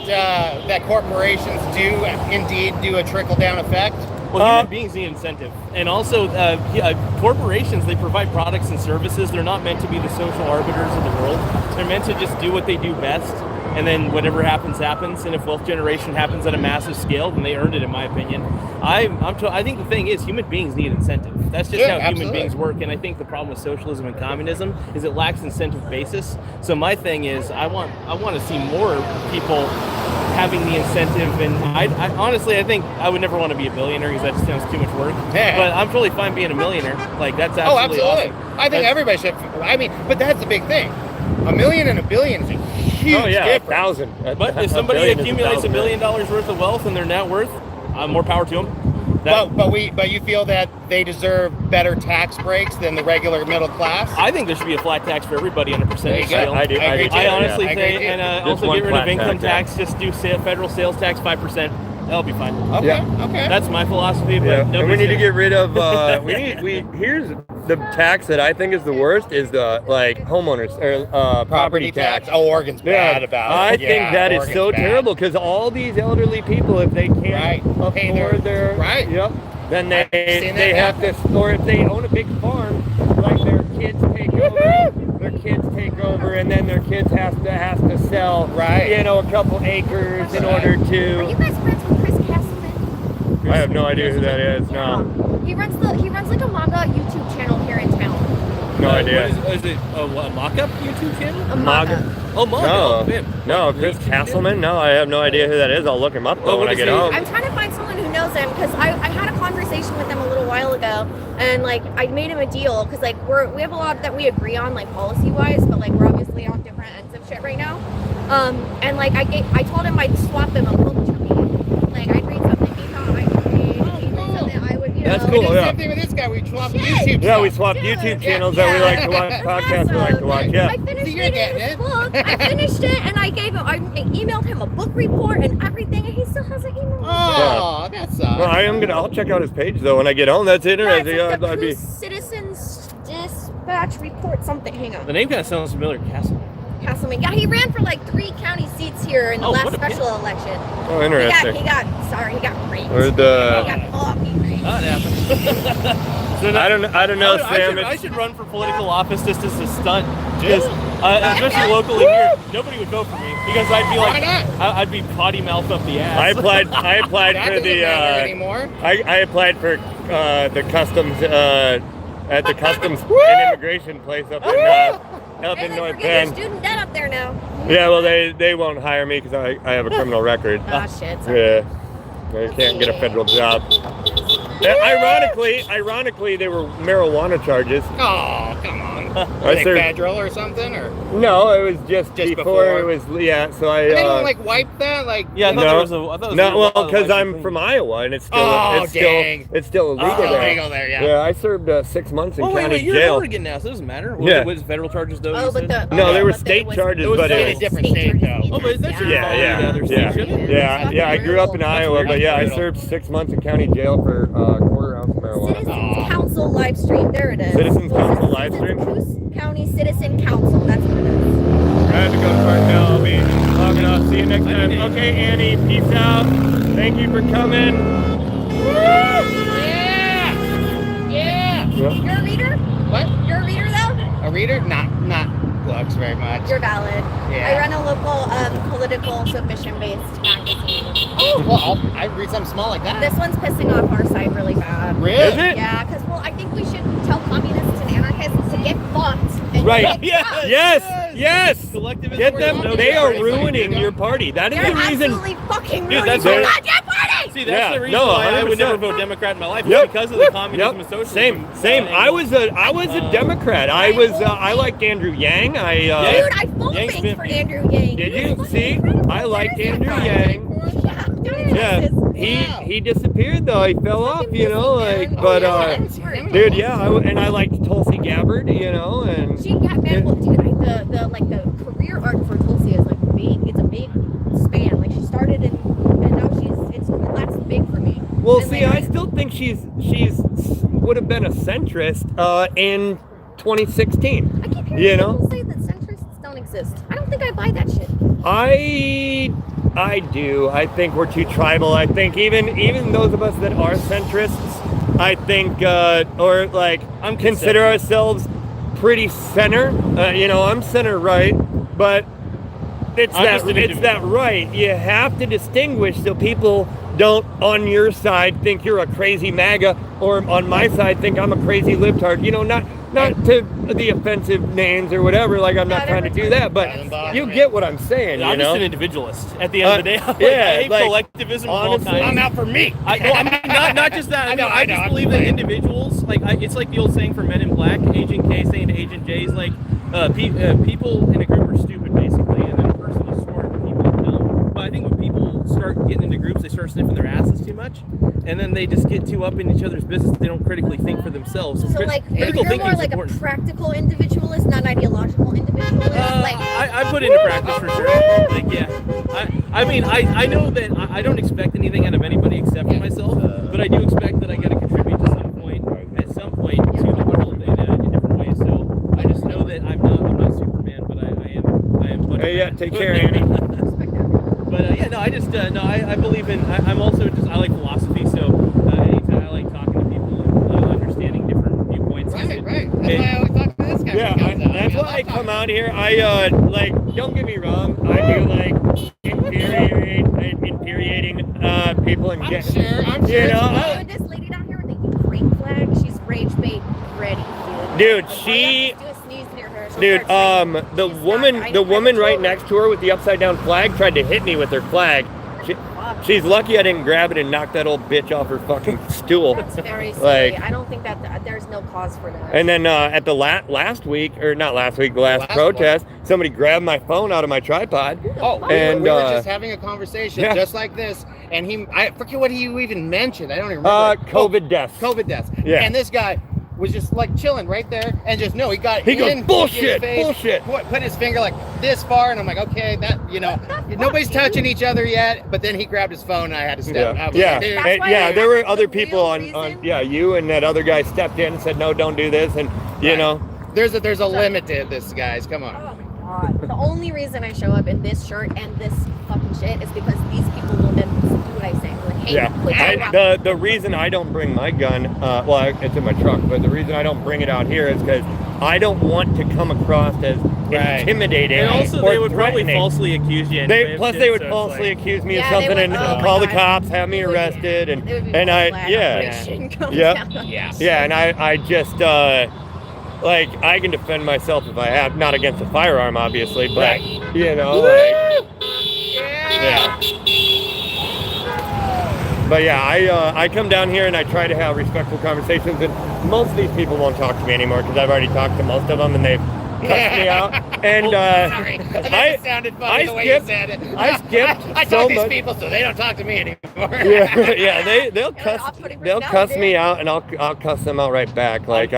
that corporations do indeed do a trickle down effect? Well, human beings need incentive. And also, corporations, they provide products and services. They're not meant to be the social arbiters of the world. They're meant to just do what they do best. And then whatever happens, happens. And if wealth generation happens at a massive scale, then they earned it, in my opinion. I think the thing is, human beings need incentive. That's just how human beings work. And I think the problem with socialism and communism is it lacks incentive basis. So my thing is, I want to see more people having the incentive, and I honestly, I think I would never want to be a billionaire because that just sounds too much work. But I'm totally fine being a millionaire. That's absolutely absolutely. Awesome. I think everybody should. I mean, but that's the big thing. $1 million and $1 billion is a huge Oh yeah, difference. 1,000. But if somebody accumulates $1 million worth of wealth and their net worth, more power to them. But you feel that they deserve better tax breaks than the regular middle class? I think there should be a flat tax for everybody on a percentage There you go. scale. I do. agree too. I honestly I agree think, too. and Just also one get rid of flat income tax, tax. Just do federal sales tax 5%. That'll be fine. Okay. Yeah. Okay. That's my philosophy. But Yeah, and we nobody's need to gonna- get rid of. Here's the tax that I think is the worst is the homeowners or property tax. Oh, Oregon's bad about it. I think Yeah, that is Oregon's so bad. terrible because all these elderly people, if they can't Right. Pay afford their right. yep, then I've seen they that have to, or if they own a big farm, like their kids take over. Their kids take over, and then their kids has to sell, Right. a couple acres in order Are you to. guys friends with Chris Castleman? I have no idea who that is. No, He runs like a MAGA YouTube channel here in town. no idea. Is it a mock-up YouTube channel? A MAGA. Oh, MAGA. No, Oh, man. no, Chris Castleman. No, I have no idea who that is. I'll look him up though Oh, when what I is get he? home. I'm trying to find someone who knows him because I had a conversation with him a little while ago, and like I made him a deal because like we have a lot that we agree on like policy wise, but like we're obviously on different ends of shit right now. And like I told him I'd swap him a book to me. Like I'd read something he thought I would read, he'd read something I would, That's We cool, did the yeah. same thing with this guy. We swapped Shit. YouTube. Yeah, we stuff. swapped Dude, YouTube yeah, channels that we yeah. like to watch, That's podcasts we like to watch. awesome. Yeah. I finished So you're reading getting his it. book. I finished it and I emailed him a book report and everything, and he still hasn't emailed me. Oh, that sucks. Well, I'll check out his page though when I get home. That's Yeah, interesting. it's like the I'd be. Citizens Dispatch Report something. Hang on. The name kind of sounds familiar. Castleman. Yeah, he ran for like 3 county seats here in the Oh, last what a special election. Oh, interesting. He got raped. Or He the. got fucking raped. That happened. So I don't know, Sam. I should run for political office just as a stunt. Just- Especially locally here, nobody would vote for me because I'd be like, Why not? I'd be potty mouth up the ass. I applied That for doesn't the. matter anymore. I applied for the customs at the customs and immigration place up Hey, in they North forget Bend. your student debt up there now. Yeah, well they won't hire me because I have a criminal record. Ah, shit. Sorry. Yeah, I can't get a federal job. Ironically, they were marijuana charges. Oh, come on. I Like served- federal or something, or No, it was just before. it was So I. they don't like wipe that, like. Yeah, I thought No. there was a. I thought it was No, well, a- because I'm from Iowa and it's still Oh, dang. it's still illegal Oh, there. illegal there, yeah. Yeah, I served 6 months in Oh wait, county you're in jail. Oregon now, so it doesn't matter. Yeah. Was federal charges though? Oh, you but said? the No, they were but state was- charges, it was but in it a was different state state, charges. though. Oh, but that should Yeah, fall yeah, into other yeah. states, shouldn't it? Yeah, I grew up in Iowa, but yeah, I brutal. served 6 months in county jail for quarter ounce of marijuana. Citizens Council live stream. There it is. Citizens Council live stream? Coos County Citizen Council. That's what it is. I have to go to work now. I'll be logging off. See you next time. Okay, Annie, peace out. Thank you for coming. Yeah! You're a reader? What? You're a reader though? A reader? Not books very much. You're valid. Yeah. I run a local political submission-based magazine. Oh, well, I read something small like that. This one's pissing off our side really bad. Really? Is it? Yeah, because I think we should tell communists and anarchists to get fucked. And Right. get Yeah. fucked. Yes. Collectivism. Get them. No, They are seriously, ruining dude. your party. That is They're the reason. absolutely fucking Dude, ruining that's your what- goddamn party! See, that's Yeah, the reason no, why I would 100%. never vote Democrat in my life. Yep. Because of the communism and socialism. Same. I was a Democrat. I liked Andrew Yang. Dude, I full Yang faked spent- for Andrew Yang. Did He you was see? fucking I liked incredible. Andrew Yang. Yeah, Yeah, he disappeared though. He fell off, Fucking you know. busy, Like, man. but Yeah, dude, yeah, I liked Tulsi Gabbard, you know, and She got man, well, dude, the career arc for Tulsi is like big. It's a big span. Like she started and now that's big for me. well, And, see, like, I still think she's would have been a centrist in 2016. I keep hearing You know? people say that centrists don't exist. I don't think I buy that shit. I do. I think we're too tribal. I think even those of us that are centrists, I think or like consider ourselves pretty center. You know, I'm center right, but it's that right. You have to distinguish so people don't on your side think you're a crazy MAGA or on my side think I'm a crazy libtard. You know, not to the offensive names or whatever. Like I'm not trying to do that, but you get what I'm saying. I'm You know. just an individualist at the end of the day. Yeah, I hate like, collectivism of all honestly, kinds. I'm out for me. I mean, not just that. I just I'm believe that playing. individuals, it's like the old saying for Men in Black, Agent K saying to Agent J is like, people in a group are stupid, basically, and then a person start getting into groups, they start sniffing their asses too much, and then they just get too up in each other's business. They don't critically think for themselves. So like critical you're more thinking's like important. a practical individualist, not ideological individualist. I put it into practice for sure. Like, yeah. I mean, I know that I don't expect anything out of anybody except for myself, but I do expect that I got to contribute to some point, at some point, to the world in different ways. So I just know that I'm not Superman, but I am. Hey, yeah, take care, Andy. But yeah, no, I just no, I believe in. I'm also just I like philosophy, so anytime I like talking to people and understanding different viewpoints. Right. That's why I always talk to this guy. Yeah, that's why I come out here. I like, don't get me wrong, I do like infuriating people and I'm sure. you know. This lady down here with the Ukraine flag, she's rage bait ready, Dude, All she. you have to do is sneeze near her, she'll Dude, start screaming. the She's woman, not- the I woman right told her. next to her with the upside down flag tried to hit me with her flag. She's lucky I didn't grab it and knock that old bitch off her fucking stool. That's very silly. Like- I don't think that there's no cause for that. And then at the last week, or not last week, the last Last protest, somebody grabbed my phone out of my tripod. Oh, And, we were just having a conversation yeah. just like this, and I forget what he even mentioned. I don't even remember. COVID deaths. COVID deaths. Yeah. And this guy was just like chilling right there, and just he got He goes, in "Bullshit, his face, bullshit." Put his finger like this far, and I'm like, okay, that nobody's touching each other yet. But then he grabbed his phone, and I had to step. I was Yeah, like, dude, That's and, why yeah. I- There were the other real people on, reason- you and that other guy stepped in and said, no, don't do this, and you Right. know. there's a limit to this, guys. Come on. Oh my god. The only reason I show up in this shirt and this fucking shit is because these people will then do what I say. Like, hey, Yeah, quit your rap. the reason I don't bring my gun, well, it's in my truck, but the reason I don't bring it out here is because I don't want to come across as Right. intimidating And also, or they would probably threatening. falsely accuse you. Anyway, Plus, shit, they would so it's falsely like- accuse me Yeah, of they something would- and oh my call the God. cops, have me It would- arrested, it would be and red I, flag yeah, operation comes Yep. down. Yes. yeah, and I just, like, I can defend myself if I have, not against a firearm, obviously, but, Right. you know, like, yeah. But yeah, I come down here and I try to have respectful conversations, and most of these people won't talk to me anymore because I've already talked to most of them and they've cussed me out. And Sorry, that sounded funny the way you skipped- said it. I skipped I so talk to these much. people, so they don't talk to me anymore. yeah, they'll cuss off-putting they'll personality, cuss me dude. out and I'll cuss them out right back. Like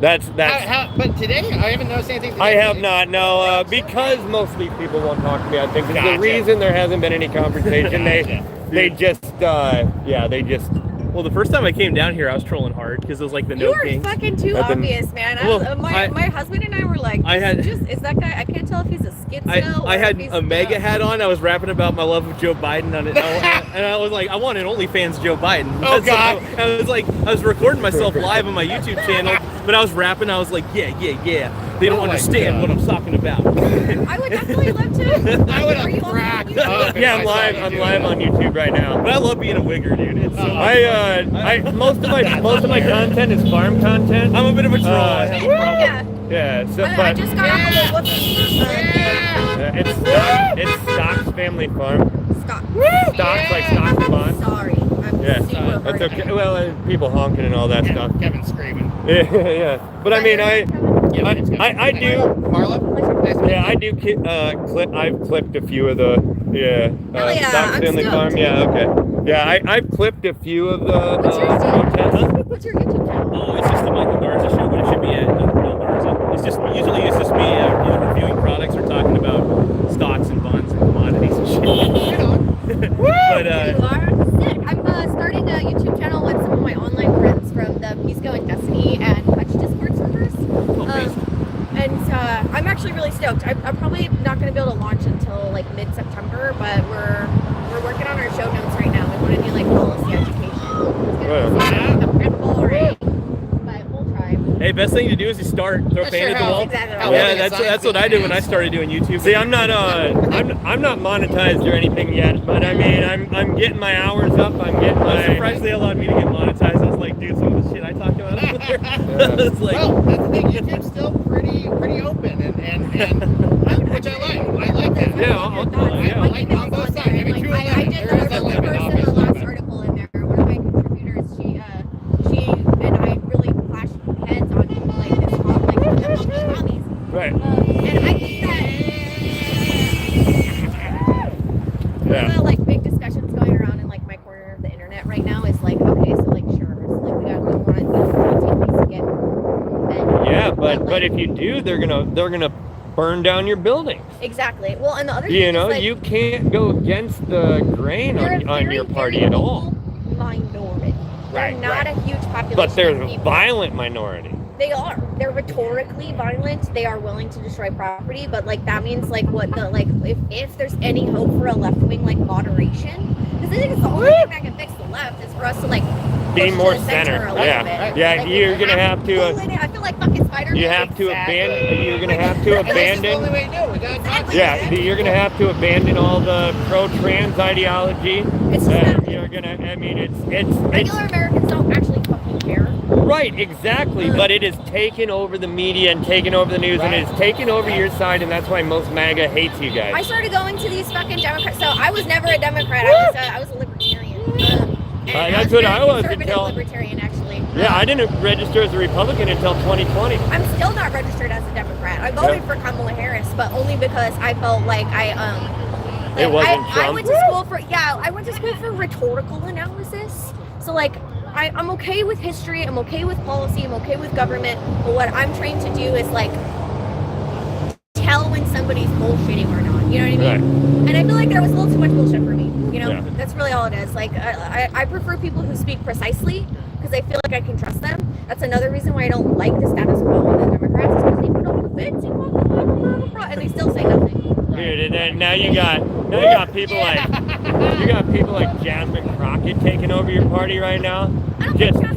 that's But today, I haven't noticed anything today. I have not, no, because most of these people won't talk to me. I think it's Gotcha. the reason there hasn't been any conversation. Gotcha. They just Well, the first time I came down here, I was trolling hard because it was like the You No were Kings. fucking too I've been- obvious, man. Well, My husband and I were like, is that guy? I can't tell if he's a schizo. I or had if he's a MAGA hat on. I was rapping about my love of Joe Biden on it, and I was like, I want an OnlyFans Joe Biden. Oh, So God. I was recording myself live on my YouTube channel, but I was rapping. I was like, yeah. They don't Oh my understand God. what I'm talking about. I would definitely love to. I would Are you have on cracked YouTube? up. yeah, I'm live on YouTube right now. But I love being a wigger, dude. It's so I most of my content is farm content. I'm a bit of a troll. I have a problem. Yeah. Yeah, so I but just got off of a whoopsie. it's Stocks Family Farm. Scott. Stocks like stocks and bonds. Sorry. I'm Yeah, super that's hurt. okay. Well, people honking and all that stuff. Kevin screaming. Yeah. But I mean, I do. Marla? Nice to meet Yeah, I do clip. I've clipped a few of the Hell yeah, Stocks I'm Family stoked. Farm. Yeah, okay. Yeah, I've clipped a few of the What's yours, dude? protests. What's your YouTube channel? Oh, it's just the Michael Garza show, but it should be at Bill Garza. It's just me either reviewing products or talking about stocks and bonds and commodities and shit. Right on. But You are sick. I'm starting a YouTube channel with some of my online friends from the Pisco and Destiny and Hutch Discord servers. And I'm actually really stoked. I'm probably not going to be able to launch until like mid-September, but we're working on our show notes right now. We want to do like policy education. It's going to be a printable already, but we'll try. hey, best thing to do is you start throw That paint sure at the wall. helps. Exactly. Yeah, that's what I did when I started doing YouTube. See, I'm not monetized or anything yet, but I mean, I'm getting my hours up. I'm getting I'm my. surprised they allowed me to get monetized. I was like, dude, some of the shit I talk about on there. It's like, Well, that's the thing. YouTube's still pretty open, and which I like. I like that. Yeah, I like on both sides. I mean, true I limit. did There is a the limit, person in the obviously. last but- article in there. One of my contributors, she and I really clashed heads on like this hobbies. Right. And I think that one of the like big discussions but if you do, they're gonna burn down your buildings. Exactly. Well, and the other thing You know, is, like, you can't go against the grain they're a on your very, party very at all. minority. They're Right, not right. a huge population. But they're of a people. violent minority. They are. They're rhetorically violent. They are willing to destroy property, but like that means like what the like if there's any hope for a left wing like moderation, because I think it's the only thing that can fix the left is for us to like Be push more to the center center. a little Yeah, bit. yeah. Like, You're we gonna have to. pull it in. I feel like fucking Spider-Man. You have to abandon. You're gonna have to And this is the only abandon. way to do it. We gotta talk to Yeah, them. you're gonna have to abandon all the pro-trans ideology. It's just not- You're gonna. I mean, it's Regular Americans don't actually fucking care. right, exactly. But it is taken over the media and taken over the news, and it is taken over your side, and that's why most MAGA hates you guys. I started going to these fucking Democrats. So I was never a Democrat. I was a libertarian. And that's what I was conservative until- libertarian actually. Yeah, I didn't register as a Republican until 2020. I'm still not registered as a Democrat. I voted for Kamala Harris, but only because I felt like It wasn't I Trump? went to school for rhetorical analysis. So like I'm okay with history, I'm okay with policy, I'm okay with government, but what I'm trained to do is like tell when somebody's bullshitting or not. You know what I mean? Right. And I feel like there was a little too much bullshit for me. You know, Yeah. that's really all it is. Like I prefer people who speak precisely because I feel like I can trust them. That's another reason why I don't like the status quo of the Democrats is because they put on the fence and they still say nothing. Dude, and then now you got people like Jasmine Crockett taking over your party right now.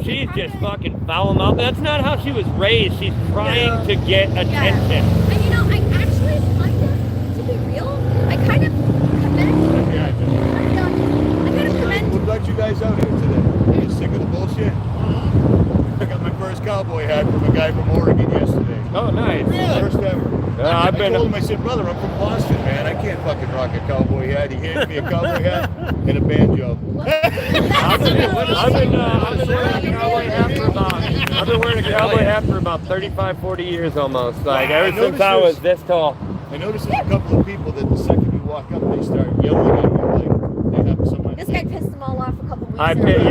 She's just fucking foul mouth. That's not how she was raised. She's trying to get attention. And you know, I actually kind of, to be real, I kind of commend. I kind of commend. What brought you guys out here today? Are you sick of the bullshit? I got my first cowboy hat from a guy from Oregon yesterday. Oh, nice. First ever. I've I been. told him, I said, brother, I'm from Boston, man. I can't fucking rock a cowboy hat. He handed me a cowboy hat and a banjo. I've been wearing a cowboy hat for about. I've been wearing a cowboy hat for about 35, 40 years almost. Like ever since I was this tall. I noticed there's a couple of people that the second you walk up, they start yelling at you like they have somebody. This guy pissed them all off a couple weeks I ago. pissed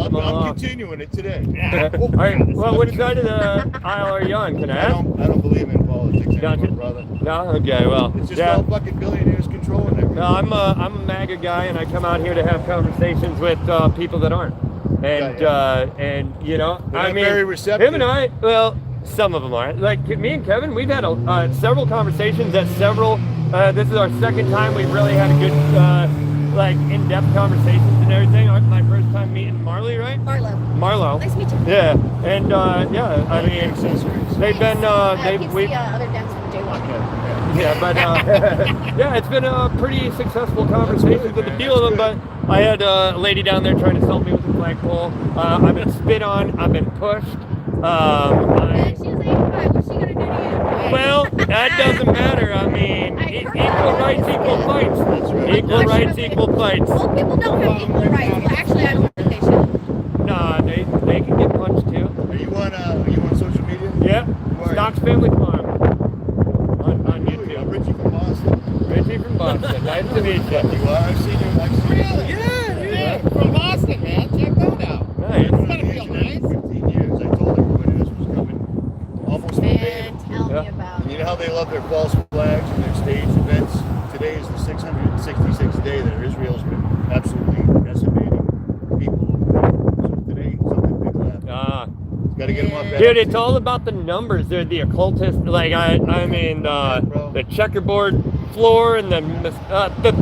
them all I'm off. continuing it today. All right. Well, which side of the aisle are you on? Can I I ask? don't believe in politics Gotcha. anymore, brother. No. Okay. Well. It's just Yeah. all fucking billionaires controlling everything. No, I'm a MAGA guy, and I come out here to have conversations with people that aren't. And and you know, They're I not mean, very receptive. him and I, well, some of them are. Like me and Kevin, we've had several conversations at several. This is our second time we've really had a good, like, in-depth conversations and everything. My first time meeting Marley, right? Marlo. Nice to meet you. Yeah, and yeah, I mean, they've been He's we've. the other dance from Jaywalking. Yeah, but yeah, it's been a pretty successful conversation with a few of them. But I had a lady down there trying to sell me with a flagpole. I've been spit on. I've been pushed. And she was 85. What's she gonna do to you? Well, that doesn't matter. I mean, equal rights, equal fights. Equal rights, equal fights. Well, people don't have equal rights. Well, actually, I don't think they should. Nah, they can get punched too. Are you on social media? Yeah, Where? Stocks Family Farm on Really? YouTube. I'm Richie from Boston. Richie from Boston. Nice to meet you. You are? I've seen you. Really? Yeah, from Boston, man. Check that out. Nice. I've been on the internet for 15 years. I told everybody this was coming. Almost verbatim. And tell me about You it. know how they love their false flags and their stage events? Today is the 666th day that Israel's been absolutely decimating people over there. So today, something big will happen. Got to get them off that. Dude, it's all about the numbers. They're the occultist. Like I mean, the checkerboard floor and the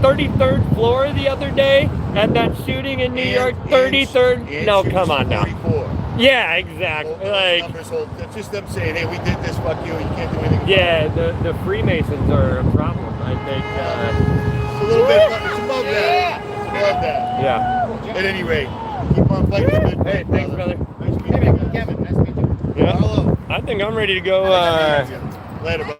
33rd floor the other day at that shooting in New York. 33rd. No, come on now. 44. Yeah, exactly. Those Like, numbers hold, that's just them saying, hey, we did this, fuck you, you can't do anything about it. yeah, the Freemasons are a problem. I think. It's a little bit, it's above that. It's above that. Yeah. At any rate, keep on fighting the good Hey, fight, thanks, brother. Nice to meet Hey, you. man, Kevin, nice to meet you. Yeah. Hello. I think I'm ready to go Later, bro.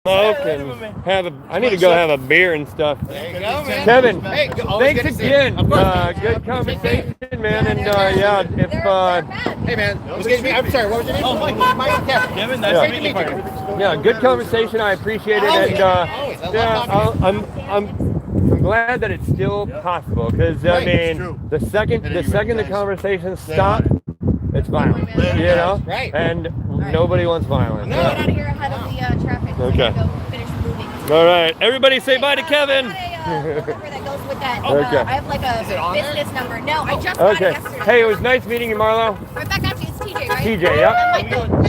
smoke and have a. I need to go have a beer and stuff. There you go, man. Kevin, Hey, always thanks good to see you. again. Of course. Good conversation, man. And They're yeah, bad. if They're bad. Hey, man. Excuse me. I'm sorry. What was your name? Oh, Mike. Kevin. Kevin, Yeah. nice to meet you. yeah, good conversation. I appreciate it. Always. And Always. I love yeah, talking to I'm glad that it's still possible because I Right, it's mean, true. the second At any the rate, second the guys, conversation stay stops, on it's violent. Later, You know, Right. and right. Nobody wants violence. Get out of here ahead of the traffic. Okay. I gotta go finish moving. All right. Everybody say bye to Kevin. I got a number that goes with that. Okay. I have like Is it a on business number. No, I just got it Okay. yesterday. Hey, it was nice meeting you, Marlo. Right back at you. It's TJ, right? TJ, yep.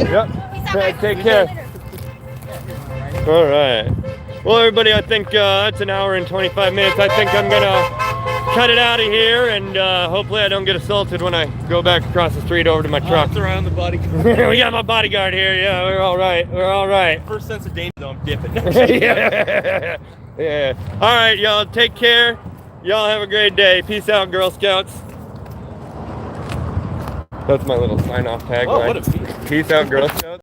Yep. Peace out, All right, guys. take See you care. later. All right. Well, everybody, I think that's an hour and 25 minutes. I think I'm gonna cut it out of here, and hopefully I don't get assaulted when I go back across the street over to my truck. Throw around the body. We got my bodyguard here. Yeah, we're all right. We're all right. First sense of danger, though, I'm dipping. Yeah. Yeah. All right, y'all. Take care. Y'all have a great day. Peace out, Girl Scouts. That's my little sign-off tagline. Oh, what a feat. Peace out, Girl Scouts.